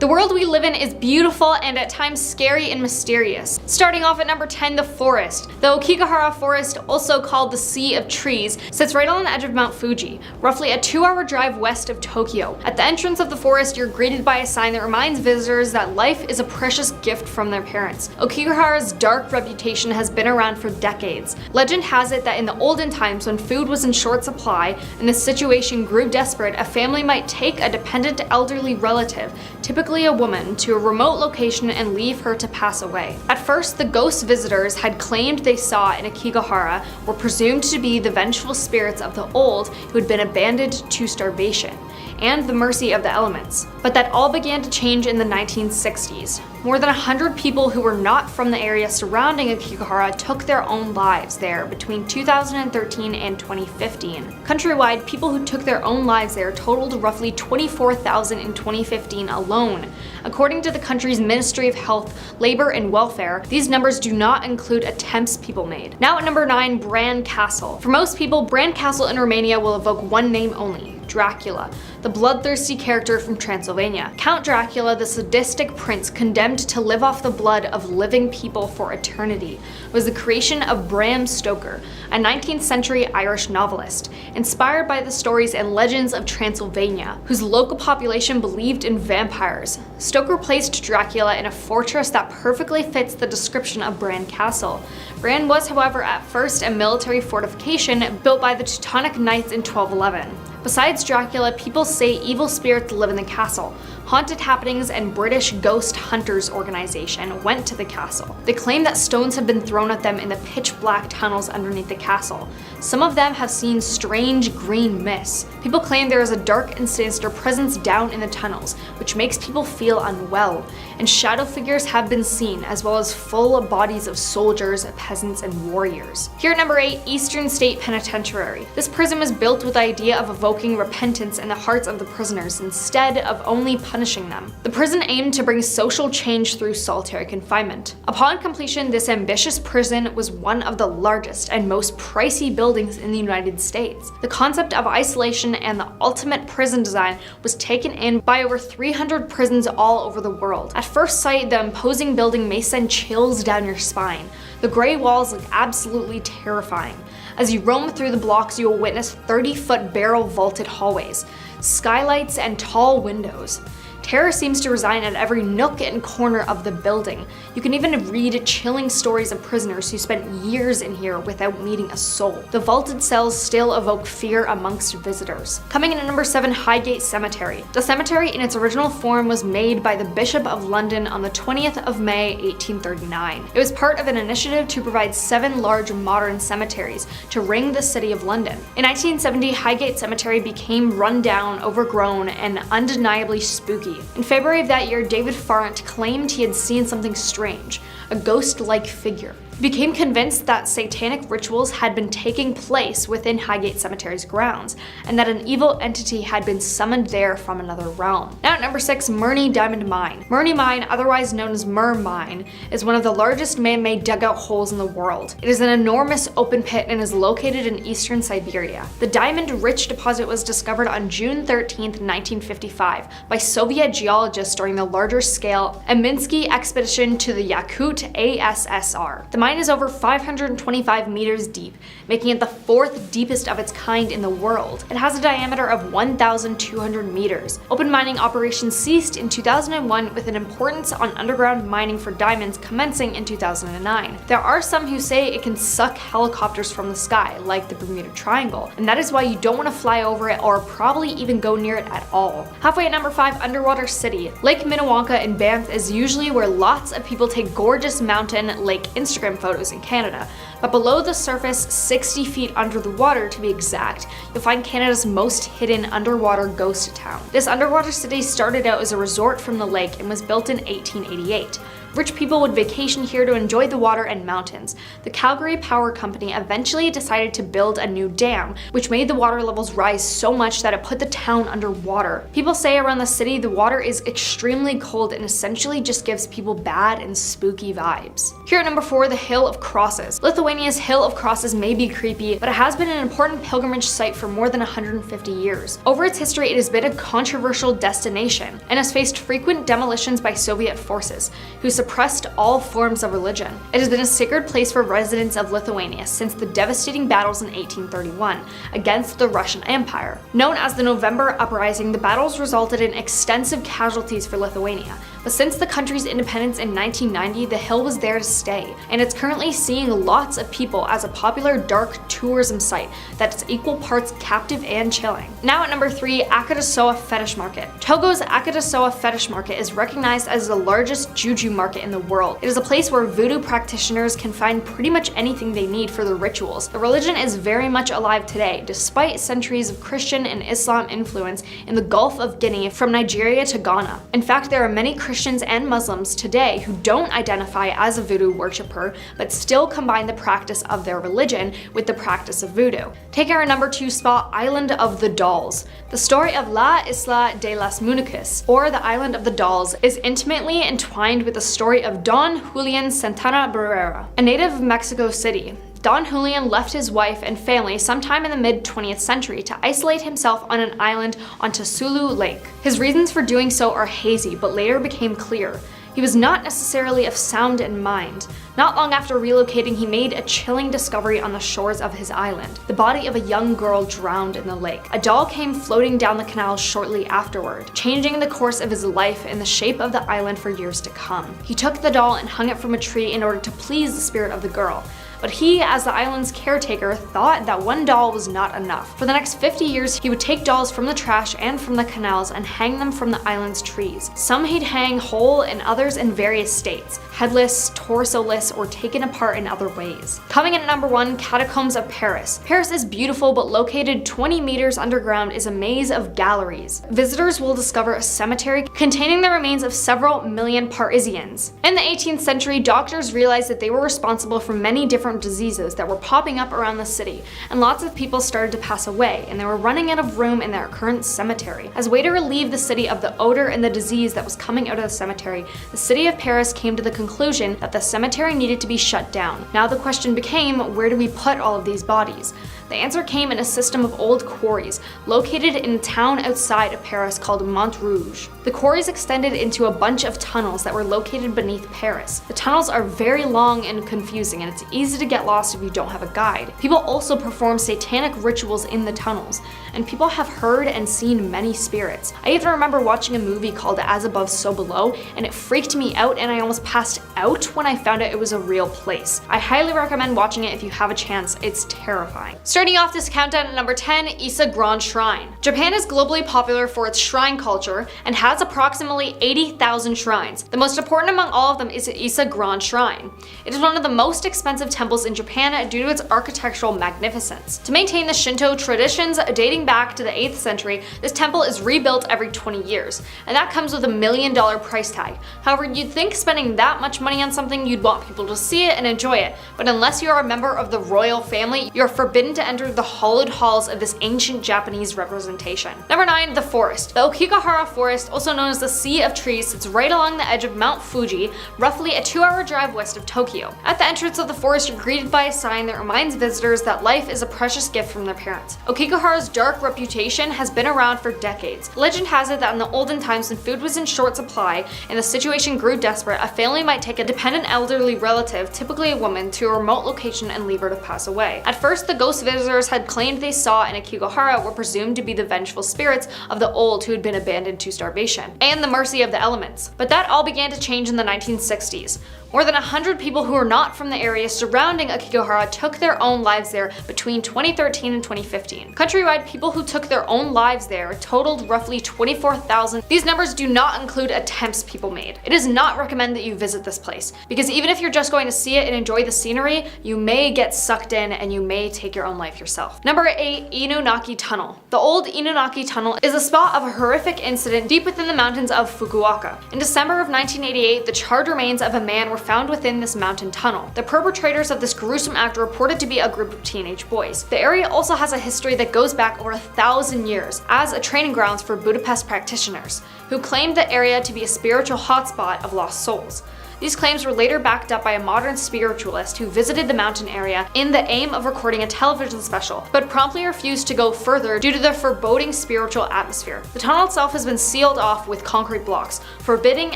The world we live in is beautiful and at times scary and mysterious. Starting off at number 10, the forest. The Okigahara Forest, also called the Sea of Trees, sits right on the edge of Mount Fuji, roughly a 2-hour drive west of Tokyo. At the entrance of the forest, you're greeted by a sign that reminds visitors that life is a precious gift from their parents. Okigahara's dark reputation has been around for decades. Legend has it that in the olden times, when food was in short supply and the situation grew desperate, a family might take a dependent elderly relative, typically a woman, to a remote location and leave her to pass away. At first, the ghost visitors had claimed they saw in Okigahara were presumed to be the vengeful spirits of the old who had been abandoned to starvation and the mercy of the elements. But that all began to change in the 1960s. More than 100 people who were not from the area surrounding Okigahara took their own lives there between 2013 and 2015. Countrywide, people who took their own lives there totaled roughly 24,000 in 2015 alone. According to the country's Ministry of Health, Labor and Welfare, these numbers do not include attempts people made. Now at number 9, Bran Castle. For most people, Bran Castle in Romania will evoke one name only: Dracula, the bloodthirsty character from Transylvania. Count Dracula, the sadistic prince condemned to live off the blood of living people for eternity, was the creation of Bram Stoker, a 19th century Irish novelist, inspired by the stories and legends of Transylvania, whose local population believed in vampires. Stoker placed Dracula in a fortress that perfectly fits the description of Bran Castle. Bran was, however, at first a military fortification built by the Teutonic Knights in 1211. Besides Dracula, people say evil spirits live in the castle. Haunted Happenings and British Ghost Hunters organization went to the castle. They claim that stones have been thrown at them in the pitch black tunnels underneath the castle. Some of them have seen strange green mists. People claim there is a dark and sinister presence down in the tunnels, which makes people feel unwell. And shadow figures have been seen, as well as full bodies of soldiers, peasants, and warriors. Here at number 8, Eastern State Penitentiary. This prison was built with the idea of evoking repentance in the hearts of the prisoners instead of only punishing them. The prison aimed to bring social change through solitary confinement. Upon completion, this ambitious prison was one of the largest and most pricey buildings in the United States. The concept of isolation and the ultimate prison design was taken in by over 300 prisons all over the world. At first sight, the imposing building may send chills down your spine. The gray walls look absolutely terrifying. As you roam through the blocks, you will witness 30-foot barrel vaulted hallways, skylights, and tall windows. Terror seems to reside at every nook and corner of the building. You can even read chilling stories of prisoners who spent years in here without meeting a soul. The vaulted cells still evoke fear amongst visitors. Coming in at number 7, Highgate Cemetery. The cemetery in its original form was made by the Bishop of London on the 20th of May, 1839. It was part of an initiative to provide 7 large modern cemeteries to ring the city of London. In 1970, Highgate Cemetery became run down, overgrown, and undeniably spooky. In February of that year, David Farrant claimed he had seen something strange, a ghost-like figure. He became convinced that satanic rituals had been taking place within Highgate Cemetery's grounds, and that an evil entity had been summoned there from another realm. Now at number 6, Murny Diamond Mine. Murny Mine, otherwise known as Mur Mine, is one of the largest man-made dugout holes in the world. It is an enormous open pit and is located in eastern Siberia. The diamond-rich deposit was discovered on June 13, 1955, by Soviet geologists during the larger-scale Aminsky expedition to the Yakut ASSR. The mine is over 525 meters deep, making it the 4th deepest of its kind in the world. It has a diameter of 1,200 meters. Open mining operations ceased in 2001 with an importance on underground mining for diamonds commencing in 2009. There are some who say it can suck helicopters from the sky, like the Bermuda Triangle, and that is why you don't want to fly over it or probably even go near it at all. Halfway at number 5, Underwater City. Lake Minnewanka in Banff is usually where lots of people take gorgeous mountain lake Instagram photos in Canada, but below the surface, 60 feet under the water to be exact, you'll find Canada's most hidden underwater ghost town. This underwater city started out as a resort from the lake and was built in 1888. Rich people would vacation here to enjoy the water and mountains. The Calgary Power Company eventually decided to build a new dam, which made the water levels rise so much that it put the town underwater. People say around the city the water is extremely cold and essentially just gives people bad and spooky vibes. Here at number 4, the Hill of Crosses. Lithuania Lithuania's Hill of Crosses may be creepy, but it has been an important pilgrimage site for more than 150 years. Over its history, it has been a controversial destination and has faced frequent demolitions by Soviet forces, who suppressed all forms of religion. It has been a sacred place for residents of Lithuania since the devastating battles in 1831 against the Russian Empire. Known as the November Uprising, the battles resulted in extensive casualties for Lithuania, but since the country's independence in 1990, the hill was there to stay, and it's currently seeing lots of people as a popular dark tourism site that's equal parts captive and chilling. Now at number 3, Akatasoa Fetish Market. Togo's Akatasoa Fetish Market is recognized as the largest juju market in the world. It is a place where voodoo practitioners can find pretty much anything they need for their rituals. The religion is very much alive today, despite centuries of Christian and Islam influence in the Gulf of Guinea from Nigeria to Ghana. In fact, there are many Christians and Muslims today who don't identify as a voodoo worshipper, but still combine the practice of their religion with the practice of voodoo. Taking our number 2 spot, Island of the Dolls. The story of La Isla de las Muñecas, or the Island of the Dolls, is intimately entwined with the story of Don Julian Santana Barrera, a native of Mexico City. Don Julian left his wife and family sometime in the mid-20th century to isolate himself on an island on Tazulu Lake. His reasons for doing so are hazy, but later became clear. He was not necessarily of sound in mind. Not long after relocating, he made a chilling discovery on the shores of his island. The body of a young girl drowned in the lake. A doll came floating down the canal shortly afterward, changing the course of his life and the shape of the island for years to come. He took the doll and hung it from a tree in order to please the spirit of the girl. But he, as the island's caretaker, thought that one doll was not enough. For the next 50 years, he would take dolls from the trash and from the canals and hang them from the island's trees. Some he'd hang whole and others in various states, headless, torso-less, or taken apart in other ways. Coming in at number 1, Catacombs of Paris. Paris is beautiful, but located 20 meters underground is a maze of galleries. Visitors will discover a cemetery containing the remains of several million Parisians. In the 18th century, doctors realized that they were responsible for many different diseases that were popping up around the city, and lots of people started to pass away, and they were running out of room in their current cemetery. As a way to relieve the city of the odor and the disease that was coming out of the cemetery, the city of Paris came to the conclusion that the cemetery needed to be shut down. Now the question became, where do we put all of these bodies? The answer came in a system of old quarries located in a town outside of Paris called Montrouge. The quarries extended into a bunch of tunnels that were located beneath Paris. The tunnels are very long and confusing, and it's easy to get lost if you don't have a guide. People also perform satanic rituals in the tunnels, and people have heard and seen many spirits. I even remember watching a movie called As Above, So Below, and it freaked me out, and I almost passed out when I found out it was a real place. I highly recommend watching it if you have a chance. It's terrifying. Starting off this countdown at number 10, Ise Grand Shrine. Japan is globally popular for its shrine culture and has approximately 80,000 shrines. The most important among all of them is Ise Grand Shrine. It is one of the most expensive temples in Japan due to its architectural magnificence. To maintain the Shinto traditions dating back to the 8th century, this temple is rebuilt every 20 years, and that comes with $1 million price tag. However, you'd think spending that much money on something, you'd want people to see it and enjoy it, but unless you are a member of the royal family, you're forbidden to enter the hallowed halls of this ancient Japanese representation. Number 9, the forest. The Okigahara Forest, also known as the Sea of Trees, sits right along the edge of Mount Fuji, roughly a 2-hour drive west of Tokyo. At the entrance of the forest, you're greeted by a sign that reminds visitors that life is a precious gift from their parents. Okigahara's dark reputation has been around for decades. Legend has it that in the olden times, when food was in short supply and the situation grew desperate, a family might take a dependent elderly relative, typically a woman, to a remote location and leave her to pass away. At first, the ghost visitors had claimed they saw in Okigahara were presumed to be the vengeful spirits of the old who had been abandoned to starvation, and the mercy of the elements. But that all began to change in the 1960s. More than 100 people who are not from the area surrounding Okigahara took their own lives there between 2013 and 2015. Countrywide, people who took their own lives there totaled roughly 24,000. These numbers do not include attempts people made. It is not recommended that you visit this place, because even if you're just going to see it and enjoy the scenery, you may get sucked in and you may take your own life yourself. Number 8, Inunaki Tunnel. The old Inunaki Tunnel is a spot of a horrific incident deep within the mountains of Fukuoka. In December of 1988, the charred remains of a man were found within this mountain tunnel. The perpetrators of this gruesome act were reported to be a group of teenage boys. The area also has a history that goes back over 1,000 years as a training grounds for Budapest practitioners, who claimed the area to be a spiritual hotspot of lost souls. These claims were later backed up by a modern spiritualist who visited the mountain area in the aim of recording a television special, but promptly refused to go further due to the foreboding spiritual atmosphere. The tunnel itself has been sealed off with concrete blocks, forbidding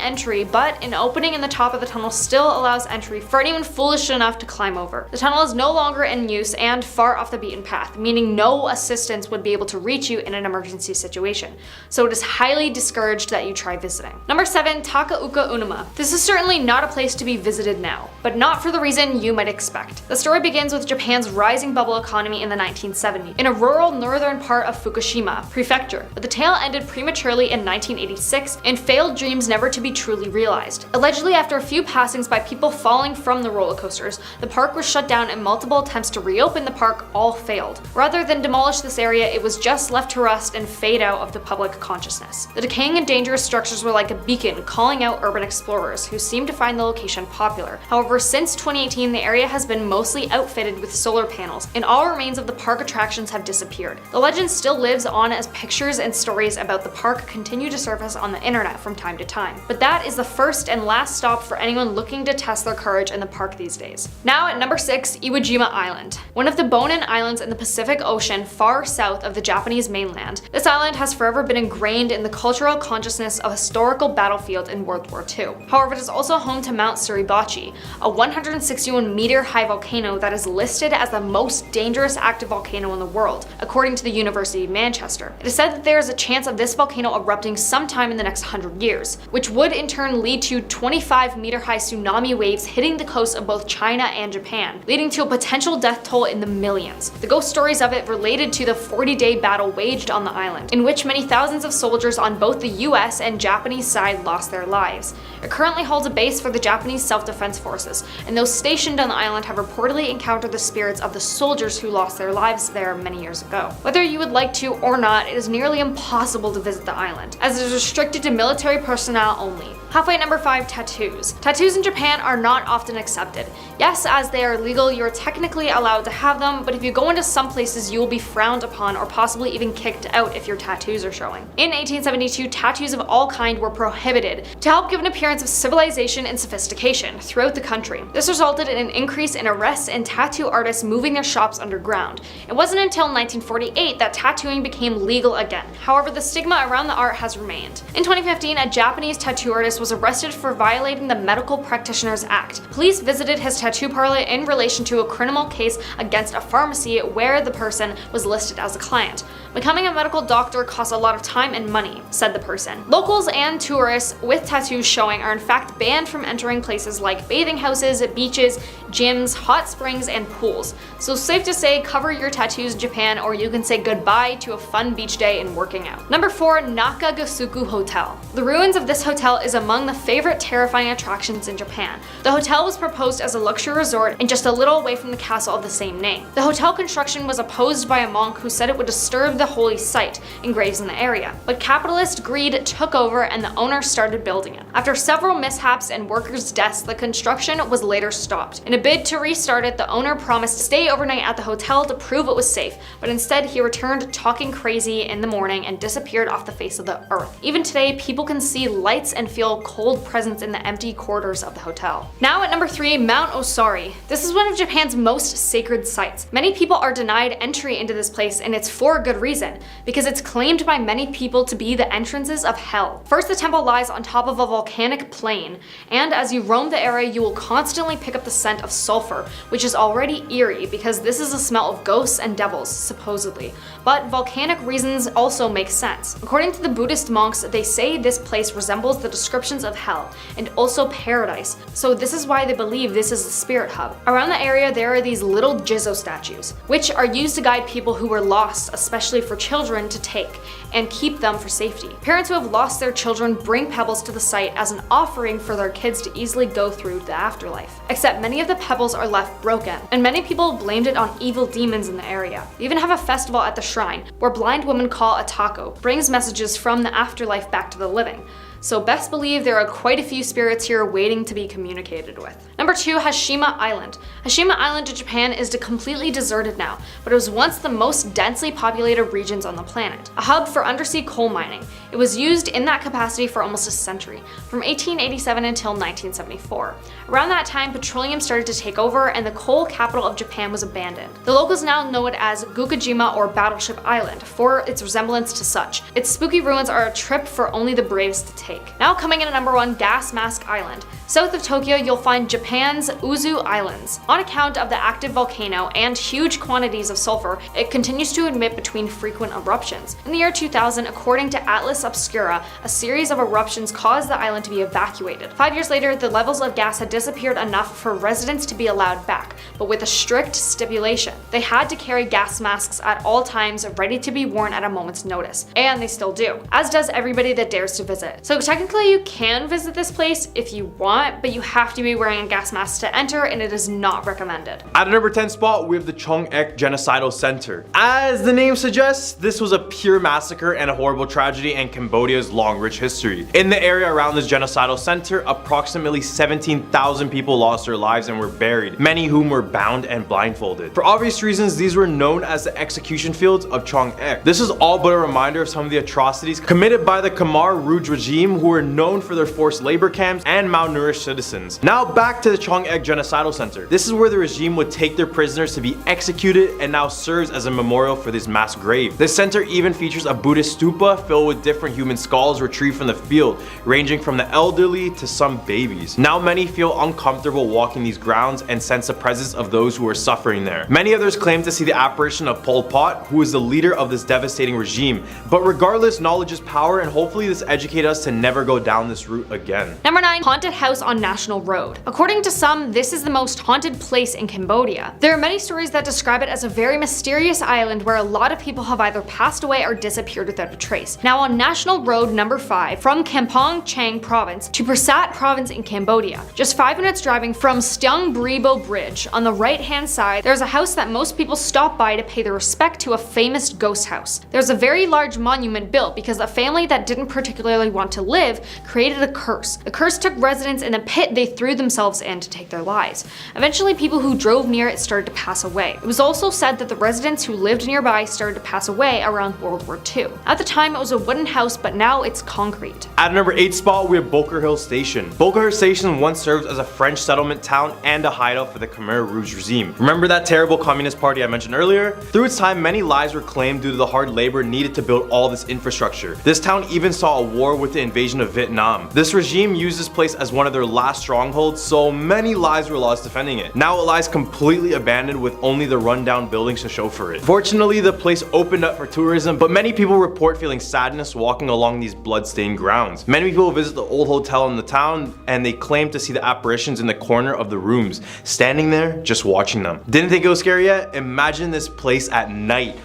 entry, but an opening in the top of the tunnel still allows entry for anyone foolish enough to climb over. The tunnel is no longer in use and far off the beaten path, meaning no assistance would be able to reach you in an emergency situation, so it is highly discouraged that you try visiting. Number 7. Takauka Unuma. This is certainly not a place to be visited now, but not for the reason you might expect. The story begins with Japan's rising bubble economy in the 1970s, in a rural northern part of Fukushima Prefecture, but the tale ended prematurely in 1986 and failed dreams never to be truly realized. Allegedly, after a few passings by people falling from the roller coasters, the park was shut down and multiple attempts to reopen the park all failed. Rather than demolish this area, it was just left to rust and fade out of the public consciousness. The decaying and dangerous structures were like a beacon calling out urban explorers who seemed to find the location popular. However, since 2018, the area has been mostly outfitted with solar panels, and all remains of the park attractions have disappeared. The legend still lives on as pictures and stories about the park continue to surface on the internet from time to time. But that is the first and last stop for anyone looking to test their courage in the park these days. Now at number 6, Iwo Jima Island. One of the Bonin Islands in the Pacific Ocean far south of the Japanese mainland, this island has forever been ingrained in the cultural consciousness of a historical battlefield in World War II. However, it is also home to Mount Suribachi, a 161-meter high volcano that is listed as the most dangerous active volcano in the world, according to the University of Manchester. It is said that there is a chance of this volcano erupting sometime in the next 100 years, which would in turn lead to 25-meter-high tsunami waves hitting the coast of both China and Japan, leading to a potential death toll in the millions. The ghost stories of it related to the 40-day battle waged on the island, in which many thousands of soldiers on both the US and Japanese side lost their lives. It currently holds a base for the Japanese Self-Defense Forces, and those stationed on the island have reportedly encountered the spirits of the soldiers who lost their lives there many years ago. Whether you would like to or not, it is nearly impossible to visit the island, as it is restricted to military personnel only. Halfway at number 5, tattoos. Tattoos in Japan are not often accepted. Yes, as they are legal, you are technically allowed to have them, but if you go into some places, you will be frowned upon or possibly even kicked out if your tattoos are showing. In 1872, tattoos of all kind were prohibited to help give an appearance of civilization and sophistication throughout the country. This resulted in an increase in arrests and tattoo artists moving their shops underground. It wasn't until 1948 that tattooing became legal again. However, the stigma around the art has remained. In 2015, a Japanese tattoo artist was arrested for violating the Medical Practitioners Act. Police visited his tattoo parlor in relation to a criminal case against a pharmacy where the person was listed as a client. Becoming a medical doctor costs a lot of time and money, said the person. Locals and tourists with tattoos showing are in fact banned from entering places like bathing houses, beaches, gyms, hot springs, and pools. So safe to say, cover your tattoos in Japan, or you can say goodbye to a fun beach day and working out. Number 4, Nakagasuku Hotel. The ruins of this hotel is among the favorite terrifying attractions in Japan. The hotel was proposed as a luxury resort and just a little away from the castle of the same name. The hotel construction was opposed by a monk who said it would disturb the holy site and graves in the area, but capitalist greed took over and the owner started building it. After several mishaps and workers' deaths, the construction was later stopped. In a bid to restart it, the owner promised to stay overnight at the hotel to prove it was safe, but instead he returned talking crazy in the morning and disappeared off the face of the earth. Even today, people can see lights and feel cold presence in the empty corridors of the hotel. Now at number 3, Mount Osari. This is one of Japan's most sacred sites. Many people are denied entry into this place, and it's for a good reason, because it's claimed by many people to be the entrances of hell. First, the temple lies on top of a volcanic plain, and as you roam the area, you will constantly pick up the scent of sulfur, which is already eerie because this is a smell of ghosts and devils, supposedly. But volcanic reasons also make sense. According to the Buddhist monks, they say this place resembles the descriptions of hell and also paradise, so this is why they believe this is the spirit hub. Around the area, there are these little Jizo statues, which are used to guide people who were lost, especially for children to take and keep them for safety. Parents who have lost their children bring pebbles to the site as an offering for their kids to easily go through the afterlife. Except many of the pebbles are left broken, and many people blamed it on evil demons in the area. They even have a festival at the shrine where blind women call a taco brings messages from the afterlife back to the living. So best believe there are quite a few spirits here waiting to be communicated with. Number 2, Hashima Island. Hashima Island in Japan is completely deserted now, but it was once the most densely populated regions on the planet, a hub for undersea coal mining. It was used in that capacity for almost a century, from 1887 until 1974. Around that time, petroleum started to take over and the coal capital of Japan was abandoned. The locals now know it as Gukujima or Battleship Island for its resemblance to such. Its spooky ruins are a trip for only the bravest to take. Now coming in at number 1, Gas Mask Island. South of Tokyo, you'll find Japan's Uzu Islands. On account of the active volcano and huge quantities of sulfur, it continues to emit between frequent eruptions. In the year 2000, according to Atlas Obscura, a series of eruptions caused the island to be evacuated. 5 years later, the levels of gas had disappeared enough for residents to be allowed back, but with a strict stipulation. They had to carry gas masks at all times, ready to be worn at a moment's notice. And they still do, as does everybody that dares to visit. So technically you can visit this place if you want, but you have to be wearing a gas mask to enter, and it is not recommended. At a number 10 spot, we have the Chong-ek Genocidal Center. As the name suggests, this was a pure massacre and a horrible tragedy in Cambodia's long, rich history. In the area around this genocidal center, approximately 17,000 people lost their lives and were buried, many whom were bound and blindfolded. For obvious reasons, these were known as the execution fields of Chong-ek. This is all but a reminder of some of the atrocities committed by the Khmer Rouge regime, who were known for their forced labor camps and malnourished citizens. Now back to the Chong-ek Genocidal Center. This is where the regime would take their prisoners to be executed and now serves as a memorial for this mass grave. This center even features a Buddhist stupa filled with different human skulls retrieved from the field, ranging from the elderly to some babies. Now many feel uncomfortable walking these grounds and sense the presence of those who are suffering there. Many others claim to see the apparition of Pol Pot, who is the leader of this devastating regime. But regardless, knowledge is power, and hopefully this educates us to never go down this route again. Number 9, Haunted House on National Road. According to some, this is the most haunted place in Cambodia. There are many stories that describe it as a very mysterious island where a lot of people have either passed away or disappeared without a trace. Now on National Road number 5, from Kampong Chang province to Prasat province in Cambodia, just 5 minutes driving from Steung Bribo Bridge, on the right hand side, there's a house that most people stop by to pay their respect to a famous ghost house. There's a very large monument built because a family that didn't particularly want to live created a curse. The curse took residents in a pit they threw themselves in to take their lives. Eventually, people who drove near it started to pass away. It was also said that the residents who lived nearby started to pass away around World War II. At the time, it was a wooden house, but now it's concrete. At number 8 spot, we have Boker Hill Station. Boker Hill Station once served as a French settlement town and a hideout for the Khmer Rouge regime. Remember that terrible communist party I mentioned earlier? Through its time, many lives were claimed due to the hard labor needed to build all this infrastructure. This town even saw a war with the invasion of Vietnam. This regime used this place as one of their last strongholds, so many lives were lost defending it. Now it lies completely abandoned with only the rundown buildings to show for it. Fortunately, the place opened up for tourism, but many people report feeling sadness walking along these blood-stained grounds. Many people visit the old hotel in the town and they claim to see the apparitions in the corner of the rooms, standing there just watching them. Didn't think it was scary yet? Imagine this place at night.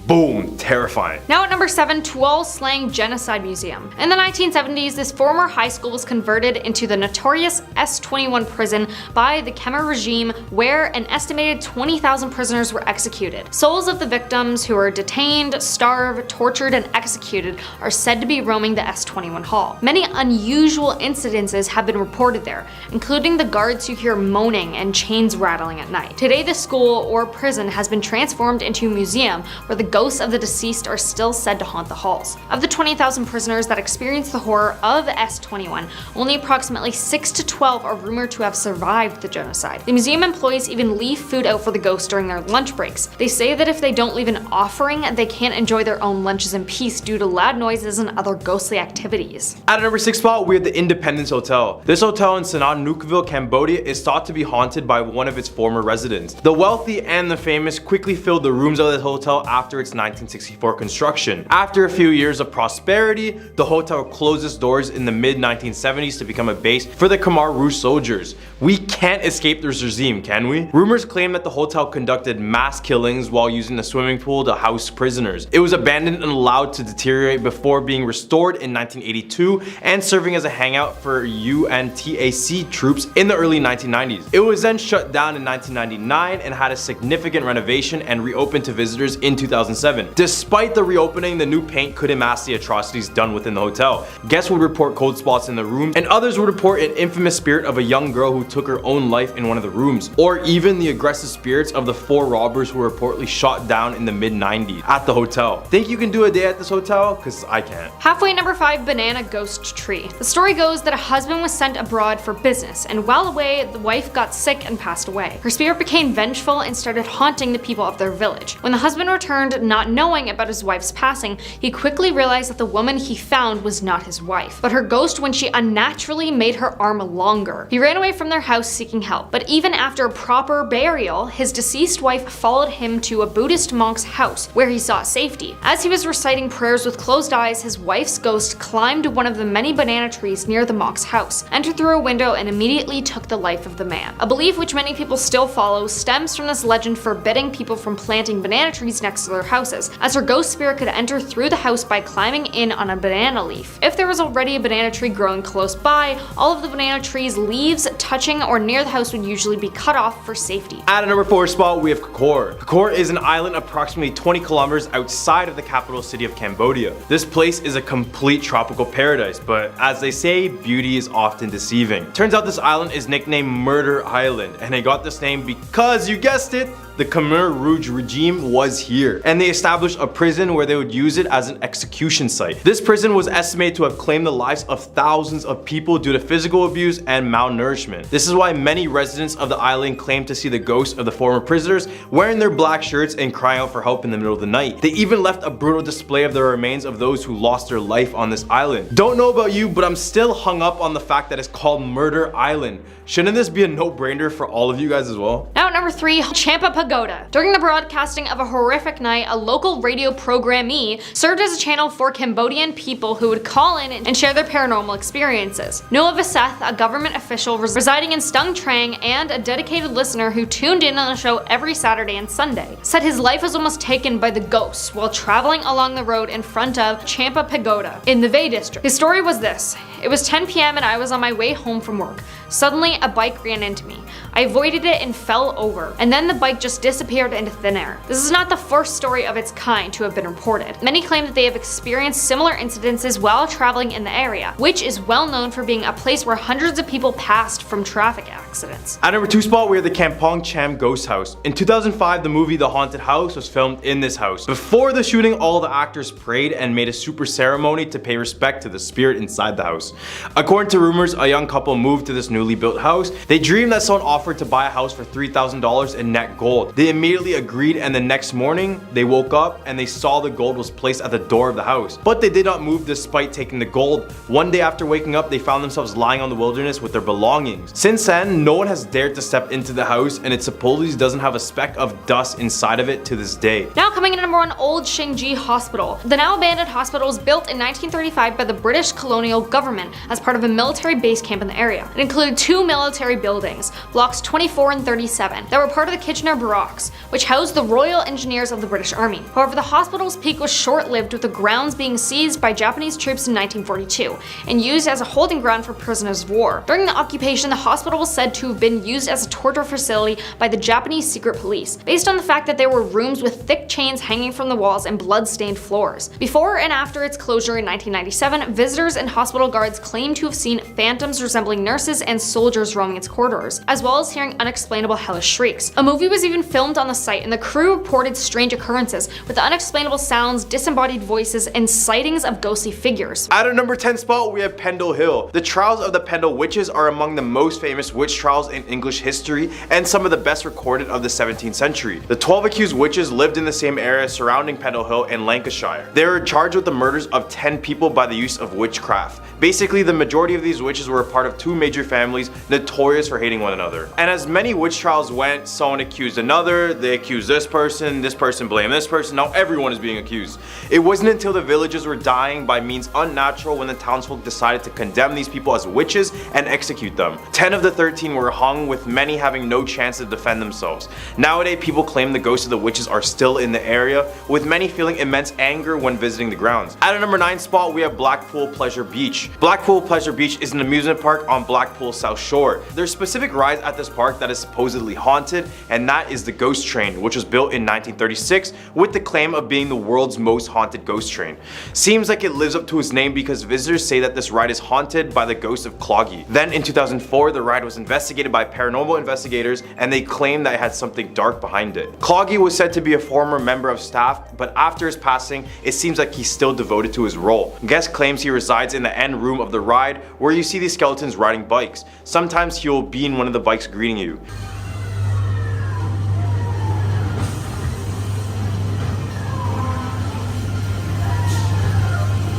Boom, terrifying. Now at number 7, Tuol Sleng Genocide Museum. In the 1970s, this former high school was converted into the notorious S21 prison by the Khmer regime, where an estimated 20,000 prisoners were executed. Souls of the victims who were detained, starved, tortured, and executed are said to be roaming the S21 hall. Many unusual incidences have been reported there, including the guards who hear moaning and chains rattling at night. Today, the school or prison has been transformed into a museum where the ghosts of the deceased are still said to haunt the halls. Of the 20,000 prisoners that experienced the horror of S21, only approximately 6 to 12 are rumored to have survived the genocide. The museum employees even leave food out for the ghosts during their lunch breaks. They say that if they don't leave an offering, they can't enjoy their own lunches in peace due to loud noises and other ghostly activities. At number 6 spot, we have the Independence Hotel. This hotel in Sihanoukville, Cambodia is thought to be haunted by one of its former residents. The wealthy and the famous quickly filled the rooms of the hotel after its 1964 construction. After a few years of prosperity, the hotel closed its doors in the mid-1970s to become a base for the Khmer Rouge soldiers. We can't escape this regime, can we? Rumors claim that the hotel conducted mass killings while using the swimming pool to house prisoners. It was abandoned and allowed to deteriorate before being restored in 1982 and serving as a hangout for UNTAC troops in the early 1990s. It was then shut down in 1999 and had a significant renovation and reopened to visitors in 2000. 2007. Despite the reopening, the new paint couldn't mask the atrocities done within the hotel. Guests would report cold spots in the room, and others would report an infamous spirit of a young girl who took her own life in one of the rooms, or even the aggressive spirits of the 4 robbers who were reportedly shot down in the mid-90s at the hotel. Think you can do a day at this hotel? Cause I can't. Halfway, number 5, banana ghost tree. The story goes that a husband was sent abroad for business, and while away, the wife got sick and passed away. Her spirit became vengeful and started haunting the people of their village. When the husband returned, not knowing about his wife's passing, he quickly realized that the woman he found was not his wife, but her ghost when she unnaturally made her arm longer. He ran away from their house seeking help, but even after a proper burial, his deceased wife followed him to a Buddhist monk's house where he sought safety. As he was reciting prayers with closed eyes, his wife's ghost climbed one of the many banana trees near the monk's house, entered through a window, and immediately took the life of the man. A belief which many people still follow stems from this legend forbidding people from planting banana trees next to their houses, as her ghost spirit could enter through the house by climbing in on a banana leaf. If there was already a banana tree growing close by, all of the banana tree's leaves touching or near the house would usually be cut off for safety. At a number 4 spot, we have Kakor. Kakor is an island approximately 20 kilometers outside of the capital city of Cambodia. This place is a complete tropical paradise, but as they say, beauty is often deceiving. Turns out this island is nicknamed Murder Island, and it got this name because, you guessed it, the Khmer Rouge regime was here, and they established a prison where they would use it as an execution site. This prison was estimated to have claimed the lives of thousands of people due to physical abuse and malnourishment. This is why many residents of the island claim to see the ghosts of the former prisoners wearing their black shirts and crying out for help in the middle of the night. They even left a brutal display of the remains of those who lost their life on this island. Don't know about you, but I'm still hung up on the fact that it's called Murder Island. Shouldn't this be a no-brainer for all of you guys as well? Now at number 3, Champa Pagoda. During the broadcasting of a horrific night, a local radio programmee served as a channel for Cambodian people who would call in and share their paranormal experiences. Noah Vaseth, a government official residing in Stung Treng and a dedicated listener who tuned in on the show every Saturday and Sunday, said his life was almost taken by the ghosts while traveling along the road in front of Champa Pagoda in the Vay district. His story was this: it was 10 p.m. and I was on my way home from work. Suddenly, a bike ran into me. I avoided it and fell over, and then the bike just disappeared into thin air. This is not the first story of its kind to have been reported. Many claim that they have experienced similar incidences while traveling in the area, which is well known for being a place where hundreds of people passed from traffic accidents. At number 2 spot, we have the Kampong Cham Ghost House. In 2005, the movie The Haunted House was filmed in this house. Before the shooting, all the actors prayed and made a super ceremony to pay respect to the spirit inside the house. According to rumors, a young couple moved to this newly built house. They dreamed that someone offered to buy a house for $3,000 in net gold. They immediately agreed, and the next morning, they woke up and they saw the gold was placed at the door of the house. But they did not move despite taking the gold. One day after waking up, they found themselves lying on the wilderness with their belongings. Since then, no one has dared to step into the house, and it supposedly doesn't have a speck of dust inside of it to this day. Now coming in at number 1, Old Shingji Hospital. The now abandoned hospital was built in 1935 by the British colonial government as part of a military base camp in the area. It included 2 military buildings, blocks 24 and 37, that were part of the Kitchener Barracks, which housed the Royal Engineers of the British Army. However, the hospital's peak was short-lived, with the grounds being seized by Japanese troops in 1942 and used as a holding ground for prisoners of war. During the occupation, the hospital was said to have been used as a torture facility by the Japanese secret police, based on the fact that there were rooms with thick chains hanging from the walls and blood-stained floors. Before and after its closure in 1997, visitors and hospital guards claimed to have seen phantoms resembling nurses and soldiers roaming its corridors, as well as hearing unexplainable hellish shrieks. A movie was even filmed on the site, and the crew reported strange occurrences with unexplainable sounds, disembodied voices, and sightings of ghostly figures. At our number 10 spot, we have Pendle Hill. The trials of the Pendle witches are among the most famous witch trials in English history and some of the best recorded of the 17th century. The 12 accused witches lived in the same area surrounding Pendle Hill in Lancashire. They were charged with the murders of 10 people by the use of witchcraft. Basically, the majority of these witches were a part of 2 major families notorious for hating one another. And as many witch trials went, someone accused another, they accused this person blamed this person, now everyone is being accused. It wasn't until the villagers were dying by means unnatural when the townsfolk decided to condemn these people as witches and execute them. 10 of the 13 were hung, with many having no chance to defend themselves. Nowadays, people claim the ghosts of the witches are still in the area, with many feeling immense anger when visiting the grounds. At our number 9 spot, we have Blackpool Pleasure Beach. Blackpool Pleasure Beach is an amusement park on Blackpool Seattle's South Shore. There's specific rides at this park that is supposedly haunted, and that is the Ghost Train, which was built in 1936 with the claim of being the world's most haunted ghost train. Seems like it lives up to its name because visitors say that this ride is haunted by the ghost of Cloggy. Then in 2004, the ride was investigated by paranormal investigators, and they claimed that it had something dark behind it. Cloggy was said to be a former member of staff, but after his passing, it seems like he's still devoted to his role. Guest claims he resides in the end room of the ride where you see these skeletons riding bikes. Sometimes he will be in one of the bikes greeting you.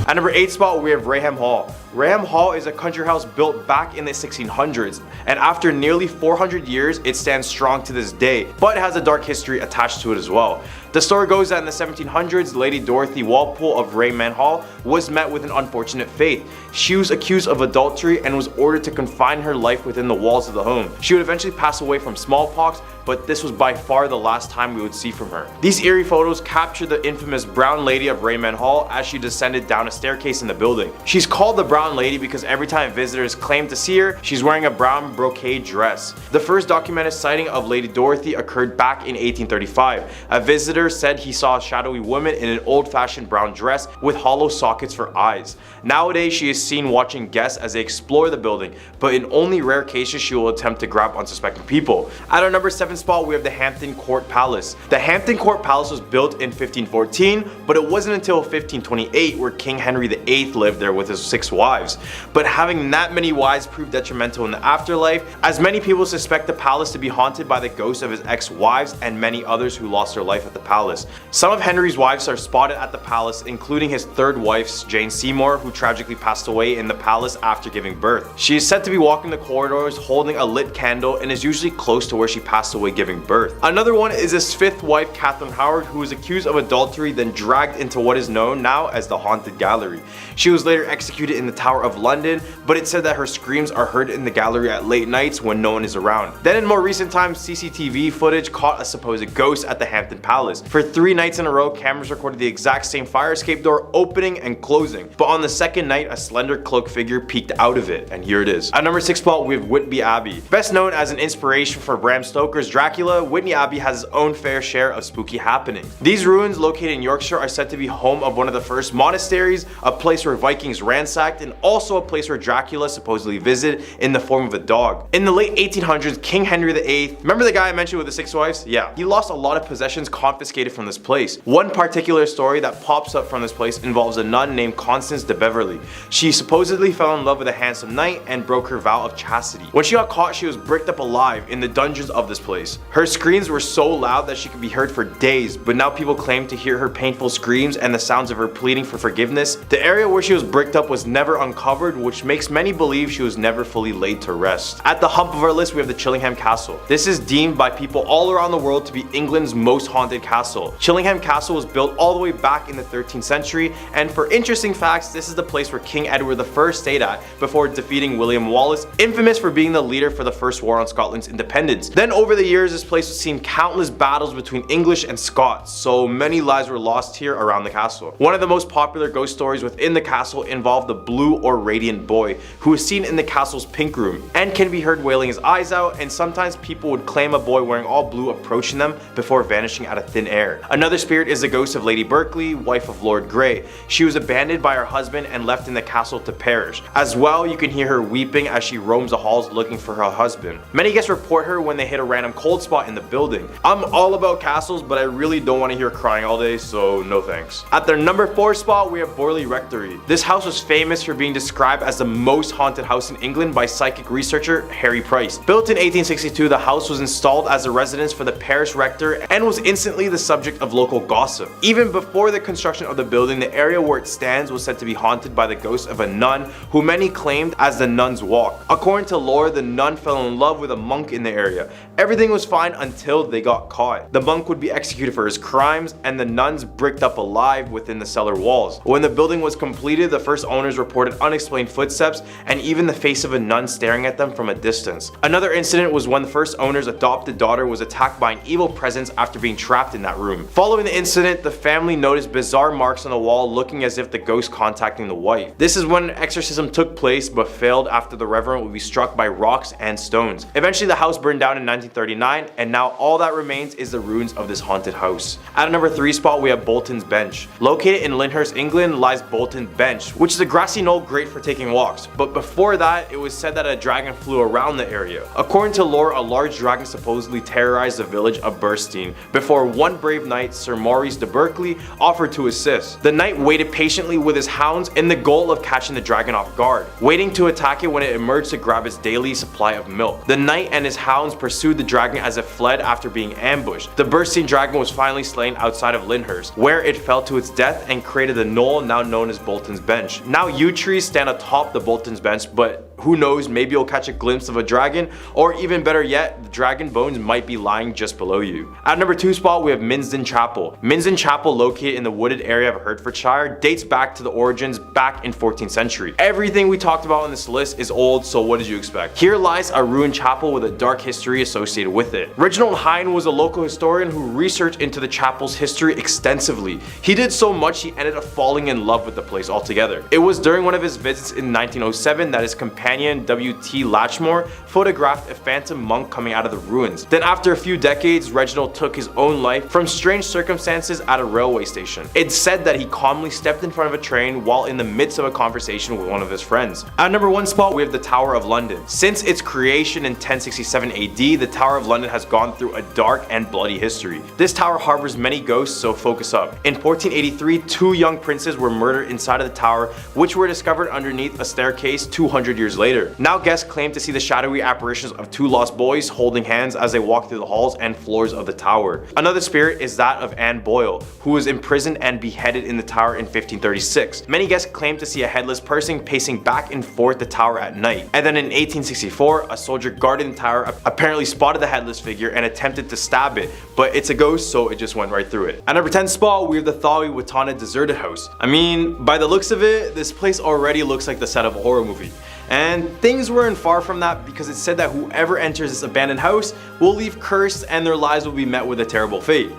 At number 8 spot, we have Raham Hall. Raham Hall is a country house built back in the 1600s, and after nearly 400 years, it stands strong to this day, but has a dark history attached to it as well. The story goes that in the 1700s, Lady Dorothy Walpole of Raham Hall was met with an unfortunate fate. She was accused of adultery and was ordered to confine her life within the walls of the home. She would eventually pass away from smallpox, but this was by far the last time we would see from her. These eerie photos capture the infamous Brown Lady of Raham Hall as she descended down a staircase in the building. She's called the Brown Lady because every time visitors claim to see her, she's wearing a brown brocade dress. The first documented sighting of Lady Dorothy occurred back in 1835. A visitor said he saw a shadowy woman in an old-fashioned brown dress with hollow sockets for eyes. Nowadays, she is seen watching guests as they explore the building, but in only rare cases she will attempt to grab unsuspecting people. At our number 7 spot, we have the Hampton Court Palace. The Hampton Court Palace was built in 1514, but it wasn't until 1528 where King Henry VIII lived there with his 6 wives. But having that many wives proved detrimental in the afterlife, as many people suspect the palace to be haunted by the ghosts of his ex-wives and many others who lost their life at the palace. Some of Henry's wives are spotted at the palace, including his 3rd wife, Jane Seymour, who tragically passed away in the palace after giving birth. She is said to be walking the corridors holding a lit candle and is usually close to where she passed away giving birth. Another one is his 5th wife, Catherine Howard, who was accused of adultery then dragged into what is known now as the Haunted Gallery. She was later executed in the Tower of London, but it said that her screams are heard in the gallery at late nights when no one is around. Then in more recent times, CCTV footage caught a supposed ghost at the Hampton Palace. For 3 nights in a row, cameras recorded the exact same fire escape door opening and closing, but on the 2nd night, a slender cloaked figure peeked out of it, and here it is. At number 6 spot, we have Whitby Abbey. Best known as an inspiration for Bram Stoker's Dracula, Whitby Abbey has its own fair share of spooky happenings. These ruins, located in Yorkshire, are said to be home of one of the first monasteries, a place where Vikings ransacked, and also a place where Dracula supposedly visited in the form of a dog. In the late 1800s, King Henry VIII, remember the guy I mentioned with the 6 wives? Yeah, he lost a lot of possessions confiscated from this place. One particular story that pops up from this place involves a nun named Constance de Beverley. She supposedly fell in love with a handsome knight and broke her vow of chastity. When she got caught, she was bricked up alive in the dungeons of this place. Her screams were so loud that she could be heard for days, but now people claim to hear her painful screams and the sounds of her pleading for forgiveness. The area where she was bricked up was never uncovered, which makes many believe she was never fully laid to rest. At the hump of our list, we have the Chillingham Castle. This is deemed by people all around the world to be England's most haunted castle. Chillingham Castle was built all the way back in the 13th century, and for interesting facts, this is the place where King Edward I stayed at before defeating William Wallace, infamous for being the leader for the first war on Scotland's independence. Then over the years, this place has seen countless battles between English and Scots, so many lives were lost here around the castle. One of the most popular ghost stories within the castle involved the blue or radiant boy, who is seen in the castle's pink room and can be heard wailing his eyes out, and sometimes people would claim a boy wearing all blue approaching them before vanishing out of thin air. Another spirit is the ghost of Lady Berkeley, wife of Lord Grey. She was abandoned by her husband and left in the castle to perish. As well, you can hear her weeping as she roams the halls looking for her husband. Many guests report her when they hit a random cold spot in the building. I'm all about castles, but I really don't want to hear crying all day, so no thanks. At their number 4 spot, we have Borley Rectory. This house was famous for being described as the most haunted house in England by psychic researcher Harry Price. Built in 1862, the house was installed as a residence for the parish rector and was instantly the subject of local gossip. Even before the construction of the building, the area where it stands was said to be haunted by the ghost of a nun who many claimed as the Nun's Walk. According to lore, the nun fell in love with a monk in the area. Everything was fine until they got caught. The monk would be executed for his crimes and the nuns bricked up alive within the cellar walls. When the building was completed, the first owners reported unexplained footsteps and even the face of a nun staring at them from a distance. Another incident was when the first owner's adopted daughter was attacked by an evil presence after being trapped in in that room. Following the incident, the family noticed bizarre marks on the wall looking as if the ghost contacting the wife. This is when an exorcism took place but failed after the reverend would be struck by rocks and stones. Eventually the house burned down in 1939, and now all that remains is the ruins of this haunted house. At a number 3 spot, we have Bolton's Bench. Located in Lyndhurst, England, lies Bolton's Bench, which is a grassy knoll great for taking walks, but before that it was said that a dragon flew around the area. According to lore, a large dragon supposedly terrorized the village of Burstein before one brave knight, Sir Maurice de Berkeley, offered to assist. The knight waited patiently with his hounds in the goal of catching the dragon off guard, waiting to attack it when it emerged to grab its daily supply of milk. The knight and his hounds pursued the dragon as it fled after being ambushed. The Burstein dragon was finally slain outside of Lyndhurst, where it fell to its death and created the knoll now known as Bolton's Bench. Now yew trees stand atop the Bolton's Bench, but who knows, maybe you'll catch a glimpse of a dragon, or even better yet, the dragon bones might be lying just below you. At number 2 spot, we have Minsden Chapel. Minsden Chapel, located in the wooded area of Hertfordshire, dates back to the origins back in 14th century. Everything we talked about on this list is old, so what did you expect? Here lies a ruined chapel with a dark history associated with it. Reginald Hine was a local historian who researched into the chapel's history extensively. He did so much he ended up falling in love with the place altogether. It was during one of his visits in 1907 that his companion W.T. Latchmore photographed a phantom monk coming out of the ruins. Then after a few decades, Reginald took his own life from strange circumstances at a railway station. It's said that he calmly stepped in front of a train while in the midst of a conversation with one of his friends. At number 1 spot, we have the Tower of London. Since its creation in 1067 AD, the Tower of London has gone through a dark and bloody history. This tower harbors many ghosts, so focus up. In 1483, 2 young princes were murdered inside of the tower, which were discovered underneath a staircase 200 years later. Now guests claim to see the shadowy apparitions of 2 lost boys holding hands as they walk through the halls and floors of the tower. Another spirit is that of Anne Boyle, who was imprisoned and beheaded in the tower in 1536. Many guests claim to see a headless person pacing back and forth the tower at night. And then in 1864, a soldier guarding the tower apparently spotted the headless figure and attempted to stab it, but it's a ghost, so it just went right through it. At number 10 spot, we have the Thawi Watana deserted house. I mean, by the looks of it, this place already looks like the set of a horror movie. And things weren't far from that, because it said that whoever enters this abandoned house will leave cursed and their lives will be met with a terrible fate.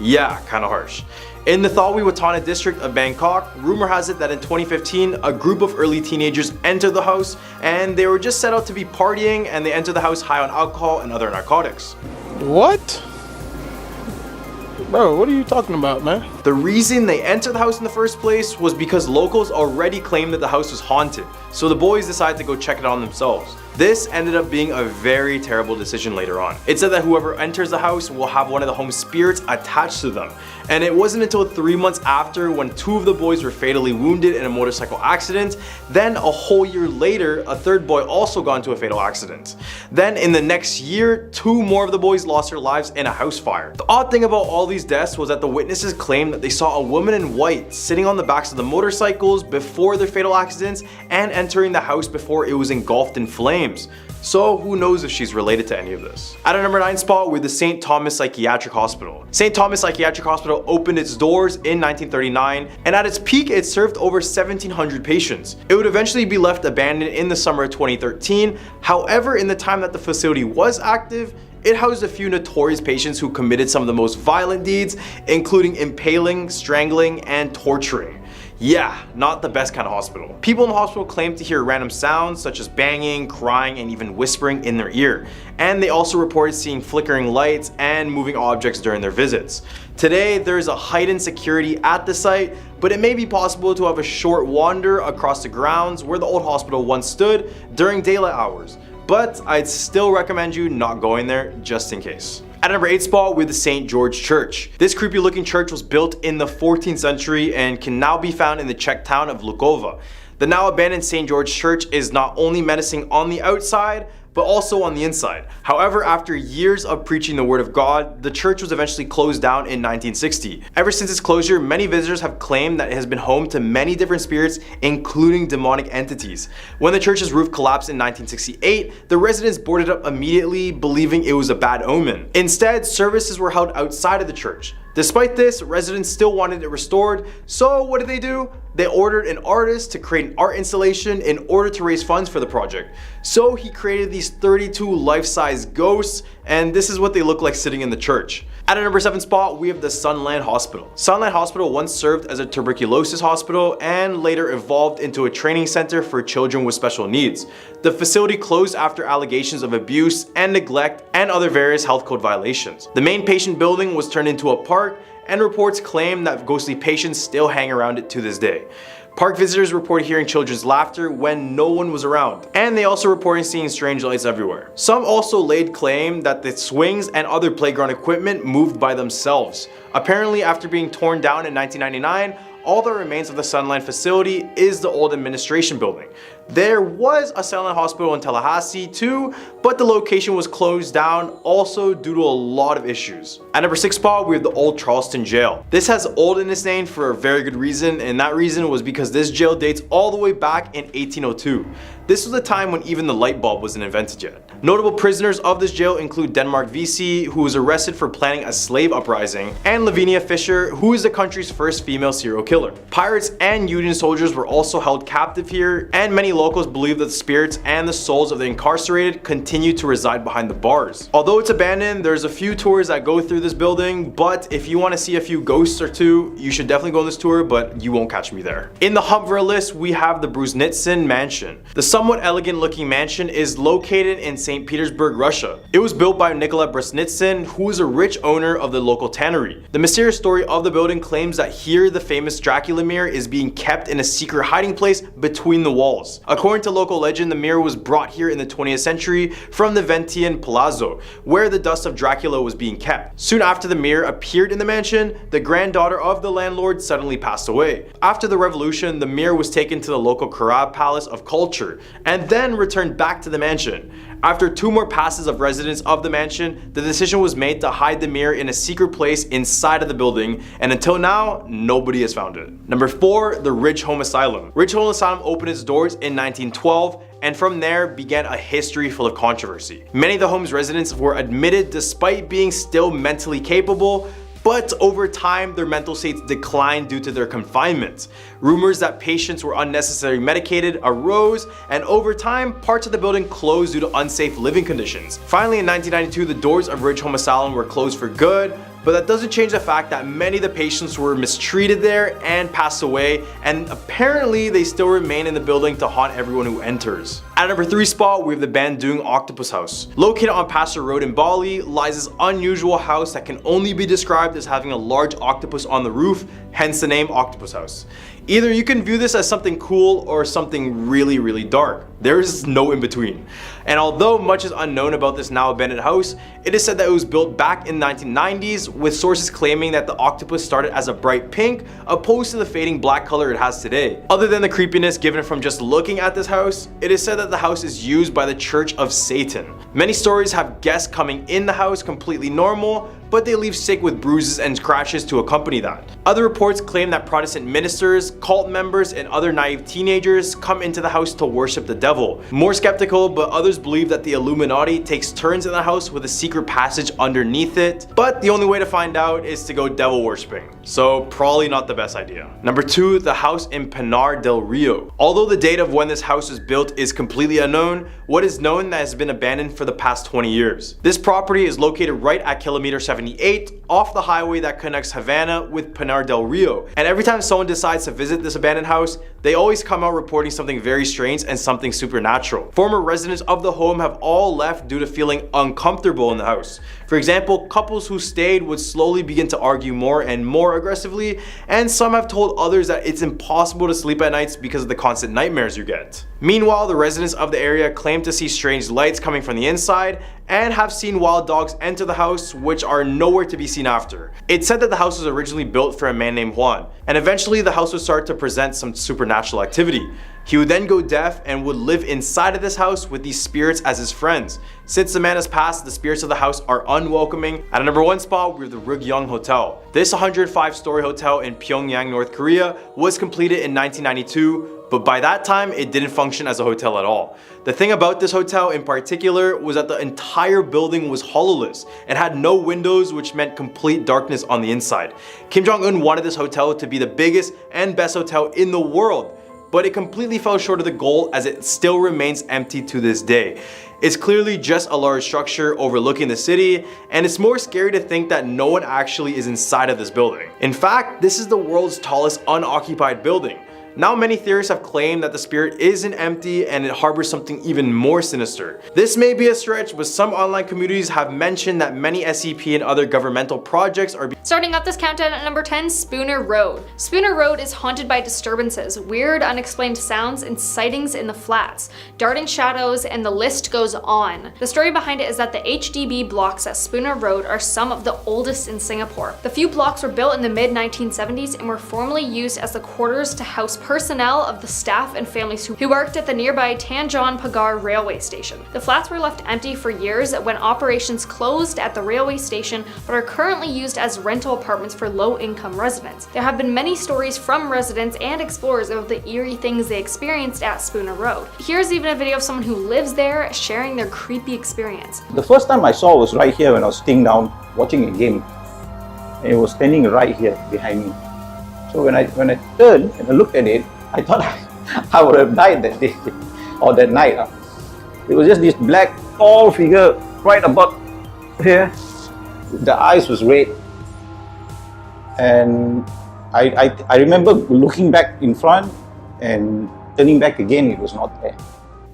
Yeah, kinda harsh. In the Thawi Watana district of Bangkok, rumor has it that in 2015, a group of early teenagers entered the house and they were just set out to be partying, and they entered the house high on alcohol and other narcotics. What? Bro, what are you talking about, man? The reason they entered the house in the first place was because locals already claimed that the house was haunted, so the boys decided to go check it on themselves. This ended up being a very terrible decision later on. It said that whoever enters the house will have one of the home spirits attached to them. And it wasn't until 3 months after, when 2 of the boys were fatally wounded in a motorcycle accident, then a whole year later, a 3rd boy also got into a fatal accident. Then in the next year, 2 more of the boys lost their lives in a house fire. The odd thing about all these deaths was that the witnesses claimed that they saw a woman in white sitting on the backs of the motorcycles before their fatal accidents and entering the house before it was engulfed in flames. So who knows if she's related to any of this. At our number 9 spot, we're the St. Thomas Psychiatric Hospital. St. Thomas Psychiatric Hospital opened its doors in 1939, and at its peak it served over 1,700 patients. It would eventually be left abandoned in the summer of 2013. However, in the time that the facility was active, it housed a few notorious patients who committed some of the most violent deeds, including impaling, strangling, and torturing. Yeah, not the best kind of hospital. People in the hospital claim to hear random sounds such as banging, crying, and even whispering in their ear. And they also reported seeing flickering lights and moving objects during their visits. Today, there is a heightened security at the site, but it may be possible to have a short wander across the grounds where the old hospital once stood during daylight hours. But I'd still recommend you not going there just in case. At number 8 spot, we have the St. George Church. This creepy looking church was built in the 14th century and can now be found in the Czech town of Lukova. The now abandoned St. George Church is not only menacing on the outside, but also on the inside. However, after years of preaching the word of God, the church was eventually closed down in 1960. Ever since its closure, many visitors have claimed that it has been home to many different spirits, including demonic entities. When the church's roof collapsed in 1968, the residents boarded up immediately, believing it was a bad omen. Instead, services were held outside of the church. Despite this, residents still wanted it restored, so what did they do? They ordered an artist to create an art installation in order to raise funds for the project. So he created these 32 life-size ghosts, and this is what they look like sitting in the church. At a number 7 spot, we have the Sunland Hospital. Sunland Hospital once served as a tuberculosis hospital and later evolved into a training center for children with special needs. The facility closed after allegations of abuse and neglect and other various health code violations. The main patient building was turned into a park, and reports claim that ghostly patients still hang around it to this day. Park visitors report hearing children's laughter when no one was around, and they also reported seeing strange lights everywhere. Some also laid claim that the swings and other playground equipment moved by themselves. Apparently, after being torn down in 1999, all that remains of the Sunland facility is the old administration building. There was a Sunland Hospital in Tallahassee too, but the location was closed down also due to a lot of issues. At number 6 spot, we have the Old Charleston Jail. This has old in its name for a very good reason, and that reason was because this jail dates all the way back in 1802. This was a time when even the light bulb wasn't invented yet. Notable prisoners of this jail include Denmark Vesey, who was arrested for planning a slave uprising, and Lavinia Fisher, who is the country's first female serial killer. Pirates and Union soldiers were also held captive here, and many locals believe that the spirits and the souls of the incarcerated continue to reside behind the bars. Although it's abandoned, there's a few tours that go through this building, but if you want to see a few ghosts or two, you should definitely go on this tour, but you won't catch me there. In the Humber list, we have the Brusnitsin Mansion. The somewhat elegant looking mansion is located in St. Petersburg, Russia. It was built by Nikolai Brusnitsin, who is a rich owner of the local tannery. The mysterious story of the building claims that here the famous Dracula mirror is being kept in a secret hiding place between the walls. According to local legend, the mirror was brought here in the 20th century from the Ventian Palazzo, where the dust of Dracula was being kept. Soon after the mirror appeared in the mansion, the granddaughter of the landlord suddenly passed away. After the revolution, the mirror was taken to the local Karab Palace of Culture and then returned back to the mansion. After 2 more passes of residents of the mansion, the decision was made to hide the mirror in a secret place inside of the building, and until now, nobody has found it. Number 4, the Ridge Home Asylum. Ridge Home Asylum opened its doors in 1912, and from there began a history full of controversy. Many of the home's residents were admitted despite being still mentally capable, but over time their mental states declined due to their confinement. Rumors that patients were unnecessarily medicated arose, and over time parts of the building closed due to unsafe living conditions. Finally, in 1992, the doors of Ridge Home Asylum were closed for good, but that doesn't change the fact that many of the patients were mistreated there and passed away, and apparently they still remain in the building to haunt everyone who enters. At number 3 spot, we have the Bandung Octopus House. Located on Pasir Road in Bali lies this unusual house that can only be described as having a large octopus on the roof, hence the name Octopus House. Either you can view this as something cool or something really dark. There is no in between. And although much is unknown about this now abandoned house, it is said that it was built back in the 1990s, with sources claiming that the octopus started as a bright pink opposed to the fading black color it has today. Other than the creepiness given from just looking at this house, it is said that the house is used by the Church of Satan. Many stories have guests coming in the house completely normal, but they leave sick with bruises and scratches to accompany that. Other reports claim that Protestant ministers, cult members, and other naive teenagers come into the house to worship the devil. More skeptical, but others believe that the Illuminati takes turns in the house with a secret passage underneath it, but the only way to find out is to go devil worshipping, so probably not the best idea. Number 2, the house in Pinar del Rio. Although the date of when this house was built is completely unknown, what is known that has been abandoned for the past 20 years. This property is located right at kilometer 78 off the highway that connects Havana with Pinar del Rio, and every time someone decides to visit this abandoned house, they always come out reporting something very strange and something supernatural. Former residents of the home have all left due to feeling uncomfortable in the house. For example, couples who stayed would slowly begin to argue more and more aggressively, and some have told others that it's impossible to sleep at nights because of the constant nightmares you get. Meanwhile, the residents of the area claim to see strange lights coming from the inside and have seen wild dogs enter the house, which are nowhere to be seen after. It's said that the house was originally built for a man named Juan, and eventually the house would start to present some supernatural activity. He would then go deaf and would live inside of this house with these spirits as his friends. Since the man has passed, the spirits of the house are unwelcoming. At a number 1 spot, we have the Ryugyong Hotel. This 105-story hotel in Pyongyang, North Korea was completed in 1992, but by that time it didn't function as a hotel at all. The thing about this hotel in particular was that the entire building was hollowless and had no windows, which meant complete darkness on the inside. Kim Jong-un wanted this hotel to be the biggest and best hotel in the world, but it completely fell short of the goal as it still remains empty to this day. It's clearly just a large structure overlooking the city, and it's more scary to think that no one actually is inside of this building. In fact, this is the world's tallest unoccupied building. Now many theorists have claimed that the spirit isn't empty and it harbors something even more sinister. This may be a stretch, but some online communities have mentioned that many SCP and other governmental projects are Starting off this countdown at number 10, Spooner Road. Spooner Road is haunted by disturbances, weird unexplained sounds, and sightings in the flats, darting shadows, and the list goes on. The story behind it is that the HDB blocks at Spooner Road are some of the oldest in Singapore. The few blocks were built in the mid-1970s and were formerly used as the quarters to house personnel of the staff and families who worked at the nearby Tanjong Pagar railway station. The flats were left empty for years when operations closed at the railway station, but are currently used as rental apartments for low-income residents. There have been many stories from residents and explorers about the eerie things they experienced at Spooner Road. Here's even a video of someone who lives there sharing their creepy experience. The first time I saw was right here when I was sitting down watching a game. And it was standing right here behind me. So when I turned and I looked at it, I thought I would have died that day or that night. It was just this black, tall figure right about here. The eyes was red. And I remember looking back in front and turning back again, it was not there.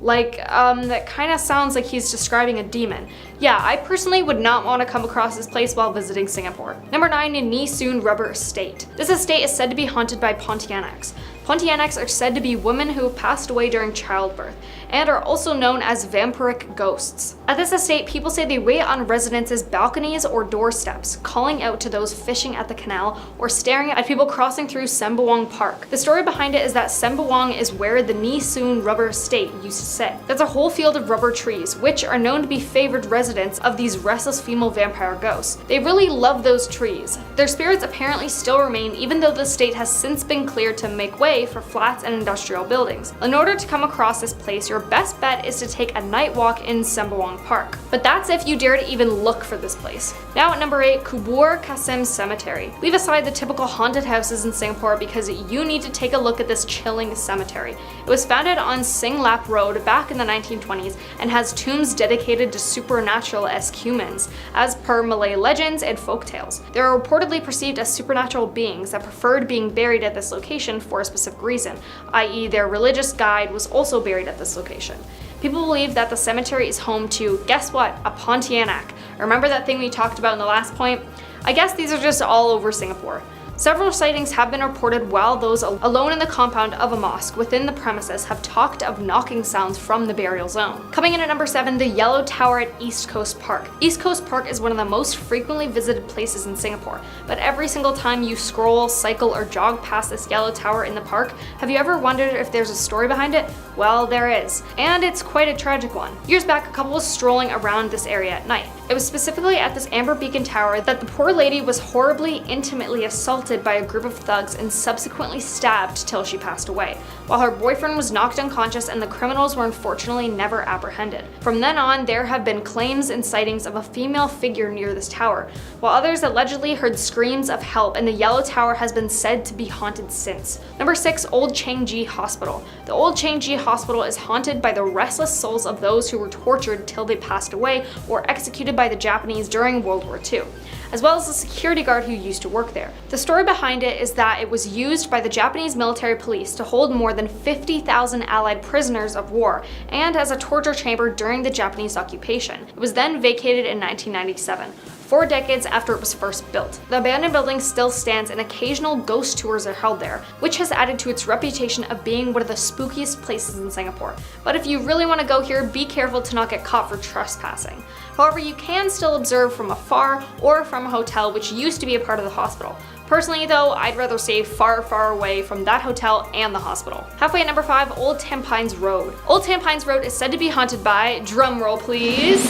That kind of sounds like he's describing a demon. Yeah, I personally would not want to come across this place while visiting Singapore. Number 9, Nee Soon Rubber Estate. This estate is said to be haunted by Pontianaks. Pontianaks are said to be women who have passed away during childbirth, and are also known as vampiric ghosts. At this estate, people say they wait on residents' balconies or doorsteps, calling out to those fishing at the canal or staring at people crossing through Sembawang Park. The story behind it is that Sembawang is where the Nee Soon Rubber Estate used to sit. That's a whole field of rubber trees, which are known to be favored residents of these restless female vampire ghosts. They really love those trees. Their spirits apparently still remain even though the estate has since been cleared to make way for flats and industrial buildings. In order to come across this place, your best bet is to take a night walk in Sembawang Park. But that's if you dare to even look for this place. Now at number 8, Kubur Kasim Cemetery. Leave aside the typical haunted houses in Singapore because you need to take a look at this chilling cemetery. It was founded on Sing Lap Road back in the 1920s and has tombs dedicated to supernatural-esque humans, as per Malay legends and folktales. They are reportedly perceived as supernatural beings that preferred being buried at this location for a specific reason, i.e. their religious guide was also buried at this location. People believe that the cemetery is home to, guess what, a Pontianak. Remember that thing we talked about in the last point? I guess these are just all over Singapore. Several sightings have been reported while those alone in the compound of a mosque within the premises have talked of knocking sounds from the burial zone. Coming in at number 7, the Yellow Tower at East Coast Park. East Coast Park is one of the most frequently visited places in Singapore, but every single time you scroll, cycle, or jog past this yellow tower in the park, have you ever wondered if there's a story behind it? Well, there is, and it's quite a tragic one. Years back, a couple was strolling around this area at night. It was specifically at this Amber Beacon Tower that the poor lady was horribly, intimately assaulted by a group of thugs and subsequently stabbed till she passed away, while her boyfriend was knocked unconscious and the criminals were unfortunately never apprehended. From then on, there have been claims and sightings of a female figure near this tower, while others allegedly heard screams of help, and the Yellow Tower has been said to be haunted since. Number 6, Old Changji Hospital. The Old Changji Hospital is haunted by the restless souls of those who were tortured till they passed away or executed by the Japanese during World War II, as well as the security guard who used to work there. The story behind it is that it was used by the Japanese military police to hold more than 50,000 Allied prisoners of war and as a torture chamber during the Japanese occupation. It was then vacated in 1997. 4 decades after it was first built. The abandoned building still stands and occasional ghost tours are held there, which has added to its reputation of being one of the spookiest places in Singapore. But if you really want to go here, be careful to not get caught for trespassing. However, you can still observe from afar or from a hotel which used to be a part of the hospital. Personally though, I'd rather stay far, far away from that hotel and the hospital. Halfway at number 5, Old Tampines Road. Old Tampines Road is said to be haunted by, drumroll please,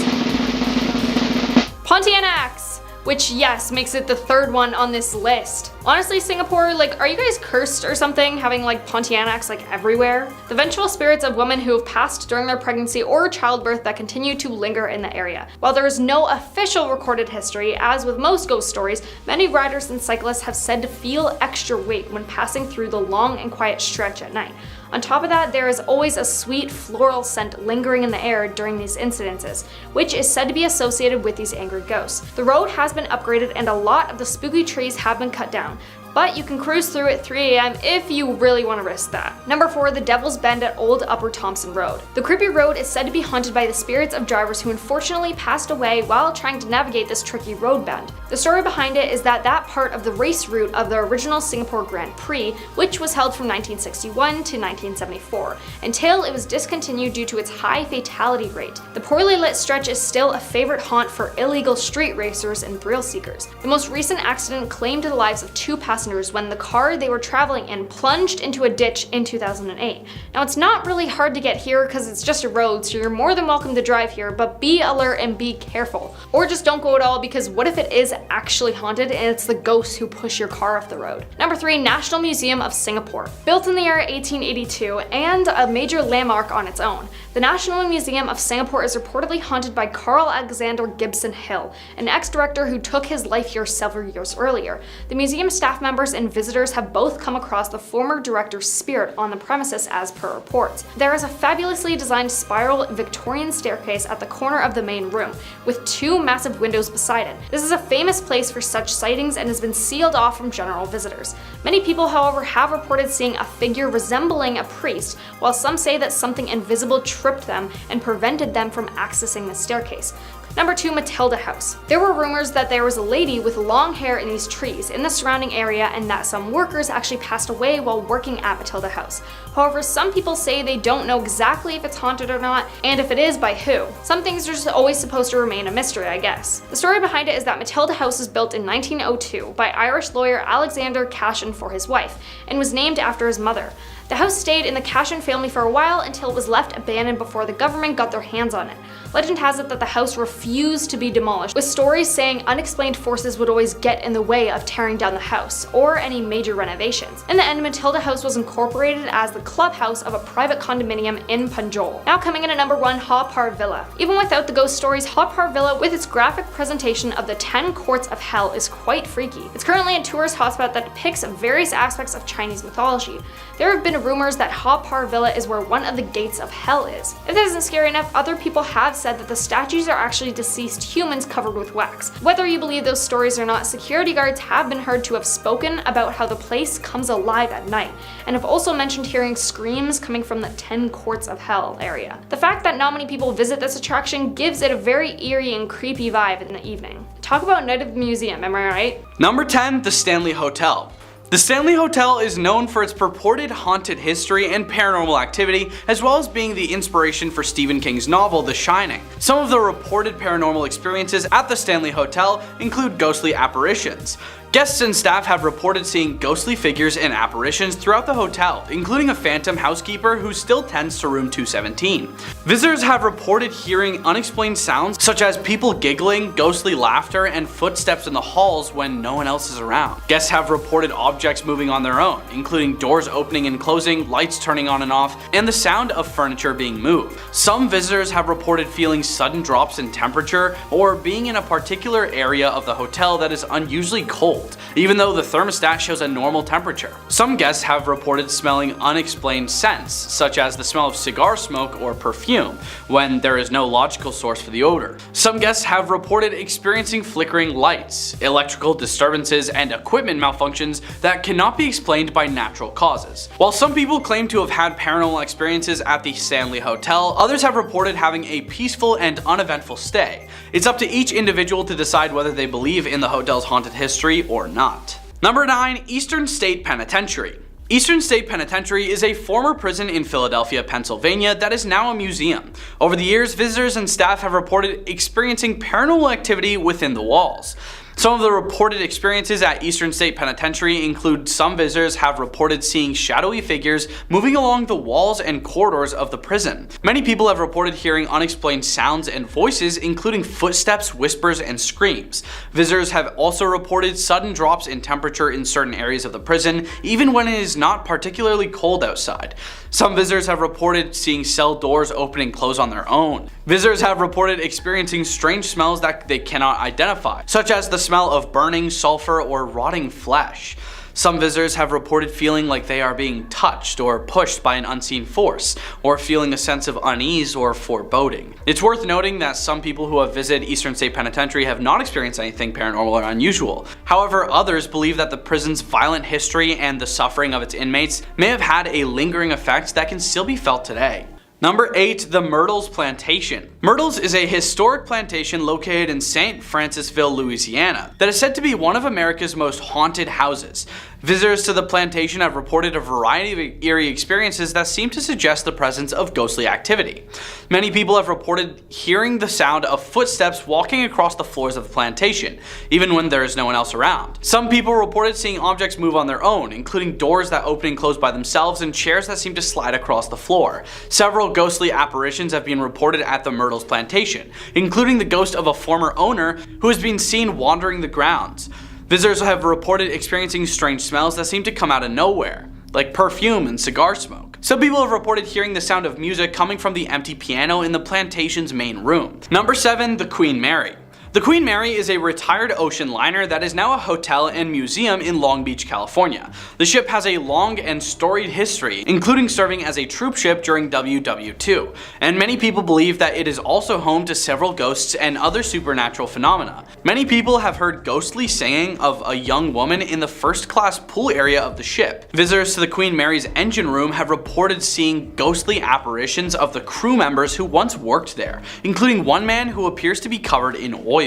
Pontianaks! which yes, makes it the 3rd one on this list. Honestly, Singapore, like, are you guys cursed or something, having like Pontianaks like everywhere? The vengeful spirits of women who have passed during their pregnancy or childbirth that continue to linger in the area. While there is no official recorded history, as with most ghost stories, many riders and cyclists have said to feel extra weight when passing through the long and quiet stretch at night. On top of that, there is always a sweet floral scent lingering in the air during these incidences, which is said to be associated with these angry ghosts. The road has been upgraded and a lot of the spooky trees have been cut down, but you can cruise through at 3 AM if you really want to risk that. Number 4, the Devil's Bend at Old Upper Thompson Road. The creepy road is said to be haunted by the spirits of drivers who unfortunately passed away while trying to navigate this tricky road bend. The story behind it is that part of the race route of the original Singapore Grand Prix, which was held from 1961 to 1974, until it was discontinued due to its high fatality rate. The poorly lit stretch is still a favorite haunt for illegal street racers and thrill seekers. The most recent accident claimed the lives of 2 passengers when the car they were traveling in plunged into a ditch in 2008. Now, it's not really hard to get here because it's just a road, so you're more than welcome to drive here, but be alert and be careful. Or just don't go at all, because what if it is actually haunted and it's the ghosts who push your car off the road? Number 3, National Museum of Singapore. Built in the year 1882 and a major landmark on its own, the National Museum of Singapore is reportedly haunted by Carl Alexander Gibson Hill, an ex-director who took his life here several years earlier. The museum staff members and visitors have both come across the former director's spirit on the premises, as per reports. There is a fabulously designed spiral Victorian staircase at the corner of the main room, with 2 massive windows beside it. This is a famous place for such sightings and has been sealed off from general visitors. Many people, however, have reported seeing a figure resembling a priest, while some say that something invisible tripped them and prevented them from accessing the staircase. Number 2, Matilda House. There were rumors that there was a lady with long hair in these trees in the surrounding area and that some workers actually passed away while working at Matilda House. However, some people say they don't know exactly if it's haunted or not, and if it is, by who. Some things are just always supposed to remain a mystery, I guess. The story behind it is that Matilda House was built in 1902 by Irish lawyer Alexander Cashin for his wife, and was named after his mother. The house stayed in the Cashin family for a while until it was left abandoned before the government got their hands on it. Legend has it that the house refused to be demolished, with stories saying unexplained forces would always get in the way of tearing down the house, or any major renovations. In the end, Matilda House was incorporated as the clubhouse of a private condominium in Punjol. Now coming in at number 1, Haw Par Villa. Even without the ghost stories, Haw Par Villa, with its graphic presentation of the 10 courts of hell, is quite freaky. It's currently a tourist hotspot that depicts various aspects of Chinese mythology. There have been rumors that Haw Par Villa is where one of the gates of hell is. If that isn't scary enough, other people have said that the statues are actually deceased humans covered with wax. Whether you believe those stories or not, security guards have been heard to have spoken about how the place comes alive at night, and have also mentioned hearing screams coming from the 10 courts of hell area. The fact that not many people visit this attraction gives it a very eerie and creepy vibe in the evening. Talk about Night of the Museum, am I right? Number 10, the Stanley Hotel. The Stanley Hotel is known for its purported haunted history and paranormal activity, as well as being the inspiration for Stephen King's novel The Shining. Some of the reported paranormal experiences at the Stanley Hotel include ghostly apparitions. Guests and staff have reported seeing ghostly figures and apparitions throughout the hotel, including a phantom housekeeper who still tends to room 217. Visitors have reported hearing unexplained sounds such as people giggling, ghostly laughter, and footsteps in the halls when no one else is around. Guests have reported objects moving on their own, including doors opening and closing, lights turning on and off, and the sound of furniture being moved. Some visitors have reported feeling sudden drops in temperature or being in a particular area of the hotel that is unusually cold, even though the thermostat shows a normal temperature. Some guests have reported smelling unexplained scents, such as the smell of cigar smoke or perfume, when there is no logical source for the odor. Some guests have reported experiencing flickering lights, electrical disturbances, and equipment malfunctions that cannot be explained by natural causes. While some people claim to have had paranormal experiences at the Stanley Hotel, others have reported having a peaceful and uneventful stay. It's up to each individual to decide whether they believe in the hotel's haunted history or not. Number 9, Eastern State Penitentiary. Eastern State Penitentiary is a former prison in Philadelphia, Pennsylvania that is now a museum. Over the years, visitors and staff have reported experiencing paranormal activity within the walls. Some of the reported experiences at Eastern State Penitentiary include some visitors have reported seeing shadowy figures moving along the walls and corridors of the prison. Many people have reported hearing unexplained sounds and voices, including footsteps, whispers, and screams. Visitors have also reported sudden drops in temperature in certain areas of the prison, even when it is not particularly cold outside. Some visitors have reported seeing cell doors open and close on their own. Visitors have reported experiencing strange smells that they cannot identify, such as the smell of burning, sulfur, or rotting flesh. Some visitors have reported feeling like they are being touched or pushed by an unseen force, or feeling a sense of unease or foreboding. It's worth noting that some people who have visited Eastern State Penitentiary have not experienced anything paranormal or unusual. However, others believe that the prison's violent history and the suffering of its inmates may have had a lingering effect that can still be felt today. Number 8. The Myrtles Plantation. Myrtles is a historic plantation located in St. Francisville, Louisiana, that is said to be one of America's most haunted houses. Visitors to the plantation have reported a variety of eerie experiences that seem to suggest the presence of ghostly activity. Many people have reported hearing the sound of footsteps walking across the floors of the plantation, even when there is no one else around. Some people reported seeing objects move on their own, including doors that open and close by themselves and chairs that seem to slide across the floor. Several ghostly apparitions have been reported at the Myrtles plantation, including the ghost of a former owner who has been seen wandering the grounds. Visitors have reported experiencing strange smells that seem to come out of nowhere, like perfume and cigar smoke. Some people have reported hearing the sound of music coming from the empty piano in the plantation's main room. Number 7. The Queen Mary. The Queen Mary is a retired ocean liner that is now a hotel and museum in Long Beach, California. The ship has a long and storied history, including serving as a troop ship during WW2, and many people believe that it is also home to several ghosts and other supernatural phenomena. Many people have heard ghostly singing of a young woman in the first-class pool area of the ship. Visitors to the Queen Mary's engine room have reported seeing ghostly apparitions of the crew members who once worked there, including one man who appears to be covered in oil.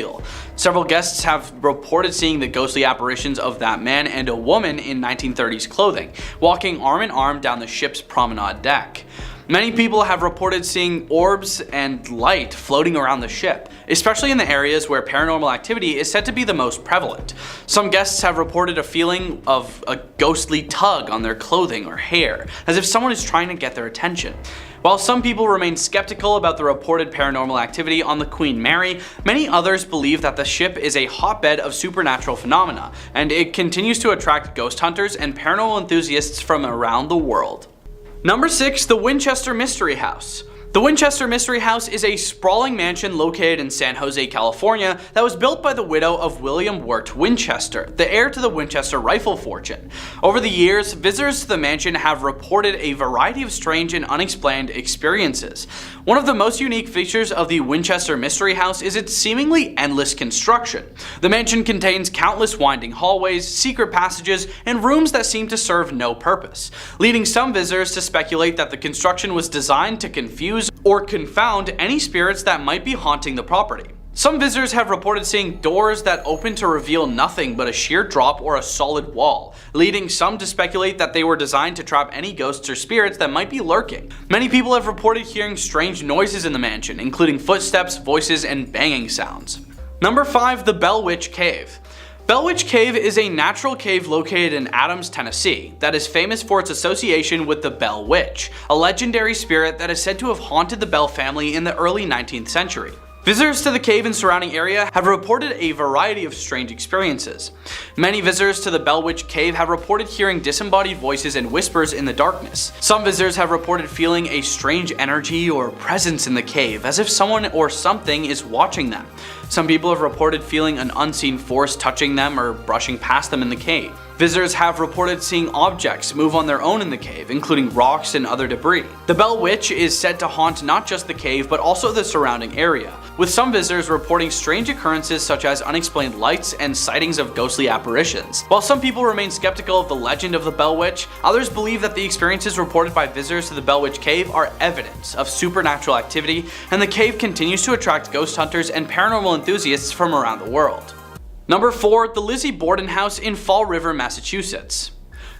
Several guests have reported seeing the ghostly apparitions of that man and a woman in 1930s clothing, walking arm in arm down the ship's promenade deck. Many people have reported seeing orbs and light floating around the ship, especially in the areas where paranormal activity is said to be the most prevalent. Some guests have reported a feeling of a ghostly tug on their clothing or hair, as if someone is trying to get their attention. While some people remain skeptical about the reported paranormal activity on the Queen Mary, many others believe that the ship is a hotbed of supernatural phenomena, and it continues to attract ghost hunters and paranormal enthusiasts from around the world. Number 6. The Winchester Mystery House. The Winchester Mystery House is a sprawling mansion located in San Jose, California that was built by the widow of William Wirt Winchester, the heir to the Winchester rifle fortune. Over the years, visitors to the mansion have reported a variety of strange and unexplained experiences. One of the most unique features of the Winchester Mystery House is its seemingly endless construction. The mansion contains countless winding hallways, secret passages, and rooms that seem to serve no purpose, leading some visitors to speculate that the construction was designed to confuse or confound any spirits that might be haunting the property. Some visitors have reported seeing doors that open to reveal nothing but a sheer drop or a solid wall, leading some to speculate that they were designed to trap any ghosts or spirits that might be lurking. Many people have reported hearing strange noises in the mansion, including footsteps, voices, and banging sounds. Number 5. The Bell Witch Cave. Bell Witch Cave is a natural cave located in Adams, Tennessee, that is famous for its association with the Bell Witch, a legendary spirit that is said to have haunted the Bell family in the early 19th century. Visitors to the cave and surrounding area have reported a variety of strange experiences. Many visitors to the Bell Witch Cave have reported hearing disembodied voices and whispers in the darkness. Some visitors have reported feeling a strange energy or presence in the cave, as if someone or something is watching them. Some people have reported feeling an unseen force touching them or brushing past them in the cave. Visitors have reported seeing objects move on their own in the cave, including rocks and other debris. The Bell Witch is said to haunt not just the cave, but also the surrounding area, with some visitors reporting strange occurrences such as unexplained lights and sightings of ghostly apparitions. While some people remain skeptical of the legend of the Bell Witch, others believe that the experiences reported by visitors to the Bell Witch Cave are evidence of supernatural activity, and the cave continues to attract ghost hunters and paranormal enthusiasts from around the world. Number 4. The Lizzie Borden House in Fall River, Massachusetts.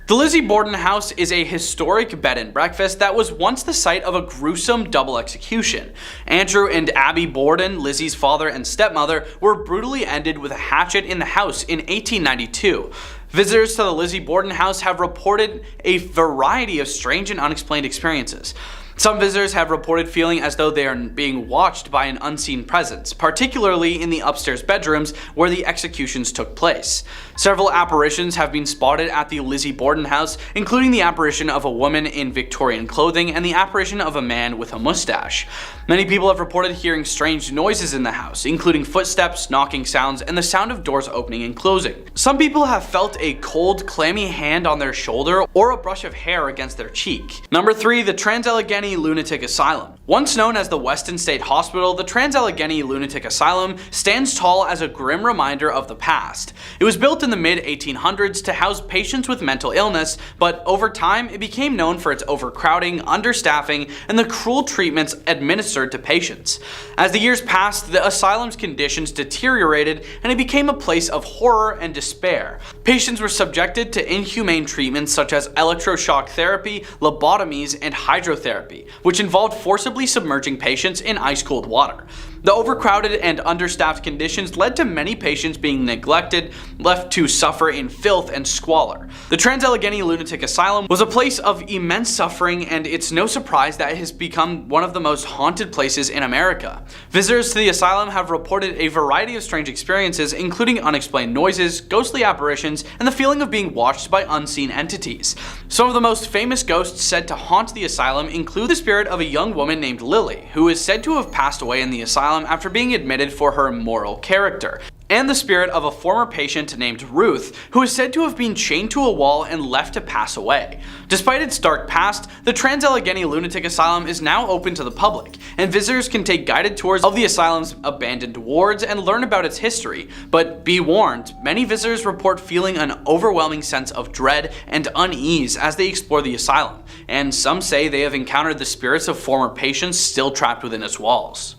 The Lizzie Borden house is a historic bed and breakfast that was once the site of a gruesome double execution. Andrew and Abby Borden, Lizzie's father and stepmother, were brutally ended with a hatchet in the house in 1892. Visitors to the Lizzie Borden house have reported a variety of strange and unexplained experiences. Some visitors have reported feeling as though they are being watched by an unseen presence, particularly in the upstairs bedrooms where the executions took place. Several apparitions have been spotted at the Lizzie Borden house, including the apparition of a woman in Victorian clothing and the apparition of a man with a mustache. Many people have reported hearing strange noises in the house, including footsteps, knocking sounds, and the sound of doors opening and closing. Some people have felt a cold, clammy hand on their shoulder or a brush of hair against their cheek. Number 3, the Trans-Allegheny Lunatic Asylum. Once known as the Weston State Hospital, the Trans-Allegheny Lunatic Asylum stands tall as a grim reminder of the past. It was built in the mid-1800s to house patients with mental illness, but over time it became known for its overcrowding, understaffing, and the cruel treatments administered to patients. As the years passed, the asylum's conditions deteriorated and it became a place of horror and despair. Patients were subjected to inhumane treatments such as electroshock therapy, lobotomies, and hydrotherapy, which involved forcibly submerging patients in ice-cold water. The overcrowded and understaffed conditions led to many patients being neglected, left to suffer in filth and squalor. The Trans-Allegheny Lunatic Asylum was a place of immense suffering, and it's no surprise that it has become one of the most haunted places in America. Visitors to the asylum have reported a variety of strange experiences, including unexplained noises, ghostly apparitions, and the feeling of being watched by unseen entities. Some of the most famous ghosts said to haunt the asylum include the spirit of a young woman named Lily, who is said to have passed away in the asylum after being admitted for her immoral character, and the spirit of a former patient named Ruth, who is said to have been chained to a wall and left to pass away. Despite its dark past, the Trans-Allegheny Lunatic Asylum is now open to the public, and visitors can take guided tours of the asylum's abandoned wards and learn about its history. But be warned, many visitors report feeling an overwhelming sense of dread and unease as they explore the asylum, and some say they have encountered the spirits of former patients still trapped within its walls.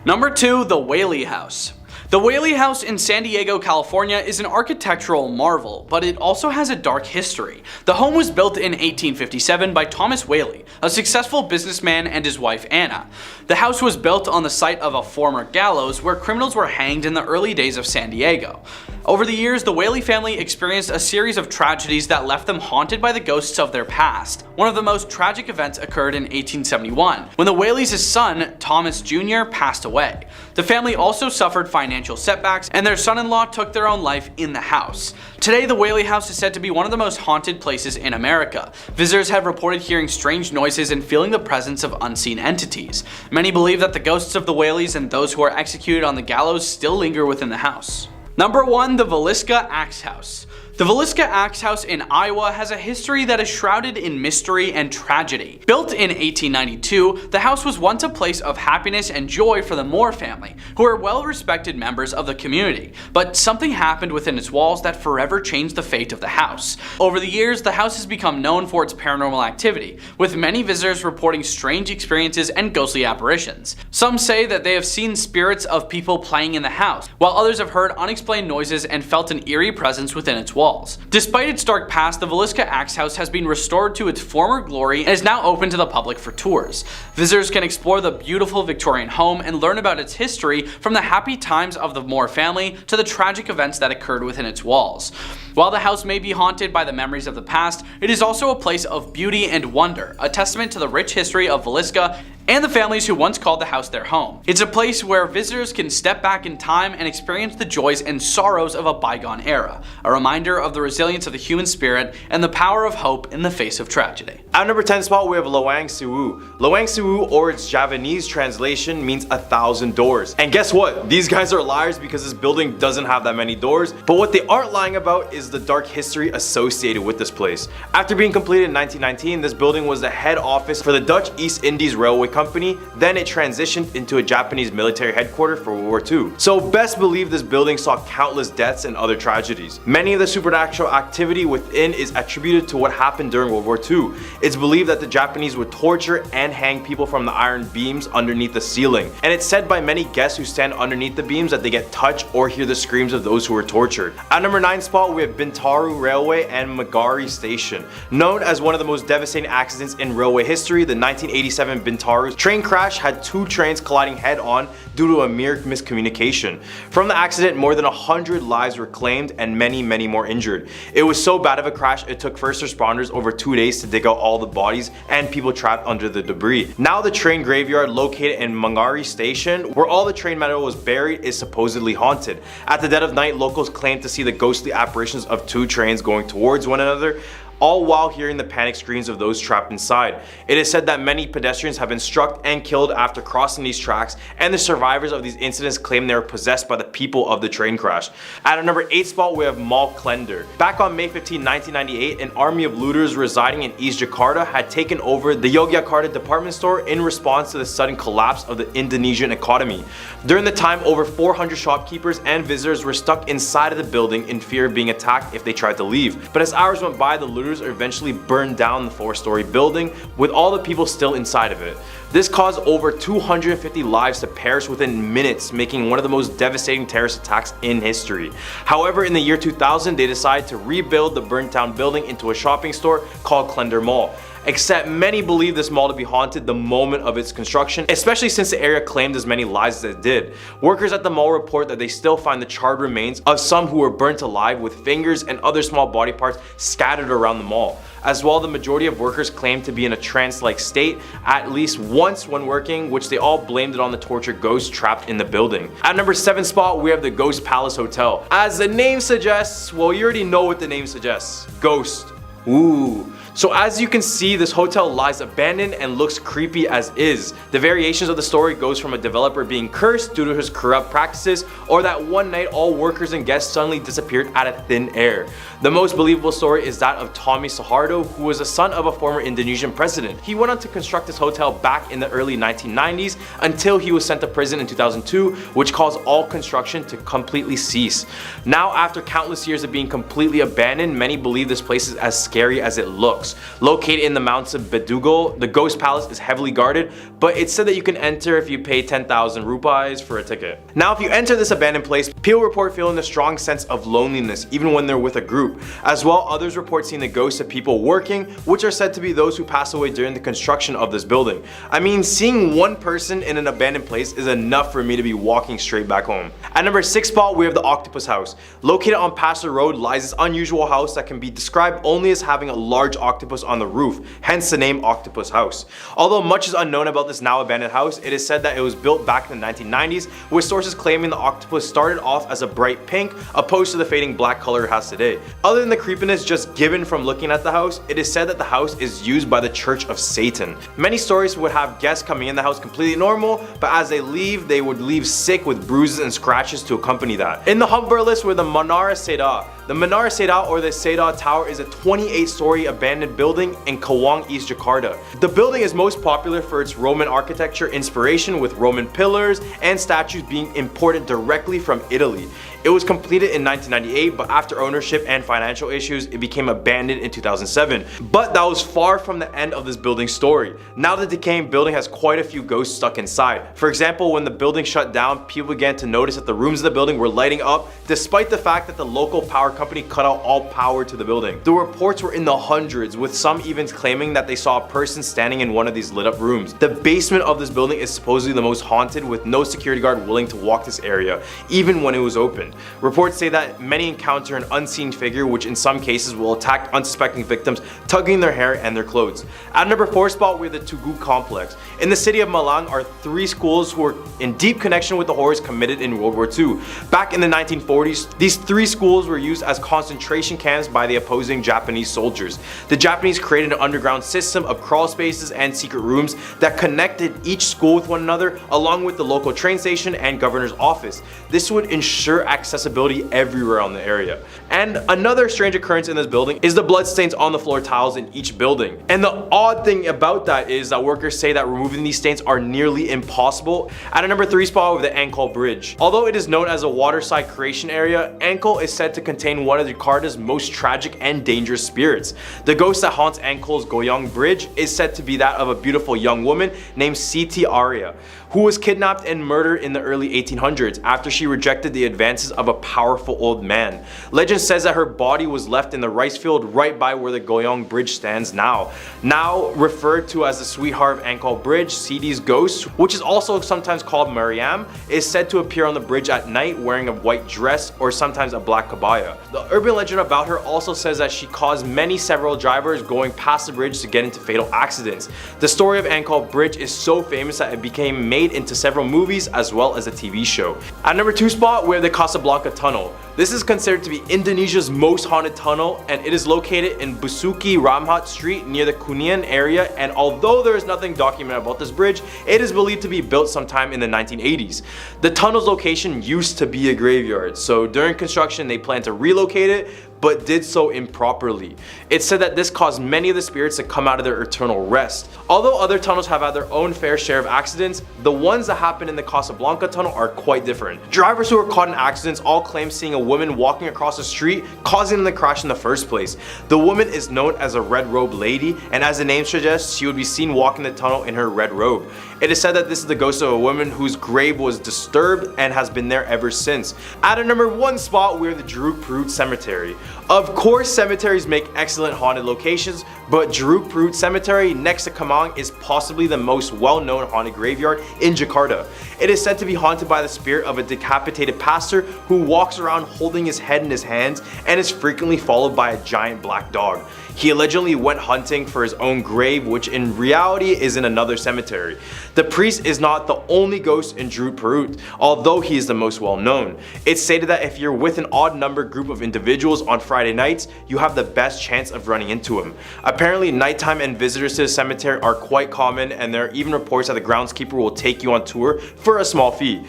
Number 2, the Whaley House. The Whaley House in San Diego, California is an architectural marvel, but it also has a dark history. The home was built in 1857 by Thomas Whaley, a successful businessman, and his wife Anna. The house was built on the site of a former gallows where criminals were hanged in the early days of San Diego. Over the years, the Whaley family experienced a series of tragedies that left them haunted by the ghosts of their past. One of the most tragic events occurred in 1871, when the Whaleys' son, Thomas Jr., passed away. The family also suffered financial setbacks, and their son-in-law took their own life in the house. Today, the Whaley House is said to be one of the most haunted places in America. Visitors have reported hearing strange noises and feeling the presence of unseen entities. Many believe that the ghosts of the Whaleys and those who are executed on the gallows still linger within the house. Number 1, the Villisca Axe House. The Villisca Axe House in Iowa has a history that is shrouded in mystery and tragedy. Built in 1892, the house was once a place of happiness and joy for the Moore family, who are well-respected members of the community. But something happened within its walls that forever changed the fate of the house. Over the years, the house has become known for its paranormal activity, with many visitors reporting strange experiences and ghostly apparitions. Some say that they have seen spirits of people playing in the house, while others have heard unexplained noises and felt an eerie presence within its walls. Despite its dark past, the Villisca Axe House has been restored to its former glory and is now open to the public for tours. Visitors can explore the beautiful Victorian home and learn about its history, from the happy times of the Moore family to the tragic events that occurred within its walls. While the house may be haunted by the memories of the past, it is also a place of beauty and wonder, a testament to the rich history of Villisca and the families who once called the house their home. It's a place where visitors can step back in time and experience the joys and sorrows of a bygone era, a reminder of the resilience of the human spirit and the power of hope in the face of tragedy. At number 10 spot, we have Loang Siwu. Loang Siwu, or its Javanese translation, means 1,000 doors. And guess what? These guys are liars because this building doesn't have that many doors, but what they aren't lying about is the dark history associated with this place. After being completed in 1919, this building was the head office for the Dutch East Indies Railway Company, company, then it transitioned into a Japanese military headquarters for World War II. So best believe this building saw countless deaths and other tragedies. Many of the supernatural activity within is attributed to what happened during World War II. It's believed that the Japanese would torture and hang people from the iron beams underneath the ceiling. And it's said by many guests who stand underneath the beams that they get touched or hear the screams of those who were tortured. At number 9 spot, we have Bintaro Railway and Magari Station. Known as one of the most devastating accidents in railway history, the 1987 Bintaro train crash had 2 trains colliding head-on due to a mere miscommunication. From the accident, more than 100 lives were claimed and many more injured. It was so bad of a crash, it took first responders over 2 days to dig out all the bodies and people trapped under the debris. Now the train graveyard located in Magari Station, where all the train metal was buried, is supposedly haunted. At the dead of night, locals claim to see the ghostly apparitions of 2 trains going towards one another, all while hearing the panic screams of those trapped inside. It is said that many pedestrians have been struck and killed after crossing these tracks, and the survivors of these incidents claim they were possessed by the people of the train crash. At our number 8 spot, we have McLaughhlin. Back on May 15, 1998, an army of looters residing in East Jakarta had taken over the Yogyakarta department store in response to the sudden collapse of the Indonesian economy. During the time, over 400 shopkeepers and visitors were stuck inside of the building in fear of being attacked if they tried to leave. But as hours went by, the looters eventually burned down the 4-story building with all the people still inside of it. This caused over 250 lives to perish within minutes, making one of the most devastating terrorist attacks in history. However, in the year 2000, they decided to rebuild the burnt down building into a shopping store called Klender Mall. Except many believe this mall to be haunted the moment of its construction, especially since the area claimed as many lives as it did. Workers at the mall report that they still find the charred remains of some who were burnt alive with fingers and other small body parts scattered around the mall. As well, the majority of workers claim to be in a trance-like state at least once when working, which they all blamed it on the tortured ghosts trapped in the building. At number 7 spot, we have the Ghost Palace Hotel. As the name suggests, well, you already know what the name suggests. Ghost. Ooh. So as you can see, this hotel lies abandoned and looks creepy as is. The variations of the story goes from a developer being cursed due to his corrupt practices, or that one night all workers and guests suddenly disappeared out of thin air. The most believable story is that of Tommy Soeharto, who was a son of a former Indonesian president. He went on to construct this hotel back in the early 1990s until he was sent to prison in 2002, which caused all construction to completely cease. Now, after countless years of being completely abandoned, many believe this place is as scary as it looks. Located in the mountains of Bedugul, the Ghost Palace is heavily guarded, but it's said that you can enter if you pay 10,000 rupees for a ticket. Now, if you enter this abandoned place, people report feeling a strong sense of loneliness even when they're with a group. As well, others report seeing the ghosts of people working, which are said to be those who passed away during the construction of this building. I mean, seeing one person in an abandoned place is enough for me to be walking straight back home. At number 6 spot, we have the Octopus House. Located on Pastor Road lies this unusual house that can be described only as having a large octopus on the roof, hence the name Octopus House. Although much is unknown about this now abandoned house, it is said that it was built back in the 1990s, with sources claiming the octopus started off as a bright pink opposed to the fading black color it has today. Other than the creepiness just given from looking at the house, it is said that the house is used by the Church of Satan. Many stories would have guests coming in the house completely normal, but as they leave, they would leave sick with bruises and scratches to accompany that. In the Humber list were the Menara Seda. The Menara Seda, or the Seda Tower, is a 28-story abandoned building in Cawang, East Jakarta. The building is most popular for its Roman architecture inspiration, with Roman pillars and statues being imported directly from Italy. It was completed in 1998, but after ownership and financial issues, it became abandoned in 2007. But that was far from the end of this building's story. Now the decaying building has quite a few ghosts stuck inside. For example, when the building shut down, people began to notice that the rooms of the building were lighting up, despite the fact that the local power company cut out all power to the building. The reports were in the hundreds, with some even claiming that they saw a person standing in one of these lit up rooms. The basement of this building is supposedly the most haunted, with no security guard willing to walk this area, even when it was open. Reports say that many encounter an unseen figure, which in some cases will attack unsuspecting victims, tugging their hair and their clothes. At number 4 spot, we have the Tugu Complex. In the city of Malang are 3 schools who are in deep connection with the horrors committed in World War II. Back in the 1940s, these 3 schools were used as concentration camps by the opposing Japanese soldiers. The Japanese created an underground system of crawl spaces and secret rooms that connected each school with one another, along with the local train station and governor's office. This would ensure accessibility everywhere on the area. And another strange occurrence in this building is the bloodstains on the floor tiles in each building. And the odd thing about that is that workers say that removing these stains are nearly impossible. At a number 3 spot with the Ankol Bridge. Although it is known as a waterside creation area, Ankol is said to contain one of Jakarta's most tragic and dangerous spirits. The ghost that haunts Ankol's Goyong Bridge is said to be that of a beautiful young woman named Siti Arya, who was kidnapped and murdered in the early 1800s after she rejected the advances of a powerful old man. Legend says that her body was left in the rice field right by where the Goyong Bridge stands now. Now referred to as the sweetheart of Ankol Bridge, Siti's ghost, which is also sometimes called Mariam, is said to appear on the bridge at night wearing a white dress or sometimes a black kabaya. The urban legend about her also says that she caused several drivers going past the bridge to get into fatal accidents. The story of Ankol Bridge is so famous that it became made into several movies as well as a TV show. At number 2 spot, we have the Casablanca Tunnel. This is considered to be Indonesia's most haunted tunnel, and it is located in Busuki Ramhat Street near the Kuningan area, and although there is nothing documented about this bridge, it is believed to be built sometime in the 1980s. The tunnel's location used to be a graveyard, so during construction they planned to relocate it, but did so improperly. It's said that this caused many of the spirits to come out of their eternal rest. Although other tunnels have had their own fair share of accidents, the ones that happen in the Casablanca tunnel are quite different. Drivers who were caught in accidents all claim seeing a woman walking across the street, causing them to crash in the first place. The woman is known as a red robe lady, and as the name suggests, she would be seen walking the tunnel in her red robe. It is said that this is the ghost of a woman whose grave was disturbed and has been there ever since. At a number 1 spot, we are the Jeruk Purut Cemetery. Of course, cemeteries make excellent haunted locations, but Jeruk Purut Cemetery next to Kemang is possibly the most well-known haunted graveyard in Jakarta. It is said to be haunted by the spirit of a decapitated pastor who walks around holding his head in his hands and is frequently followed by a giant black dog. He allegedly went hunting for his own grave, which in reality is in another cemetery. The priest is not the only ghost in Jeruk Purut, although he is the most well known. It's stated that if you're with an odd number group of individuals on Friday nights, you have the best chance of running into him. Apparently, nighttime and visitors to the cemetery are quite common, and there are even reports that the groundskeeper will take you on tour for a small fee.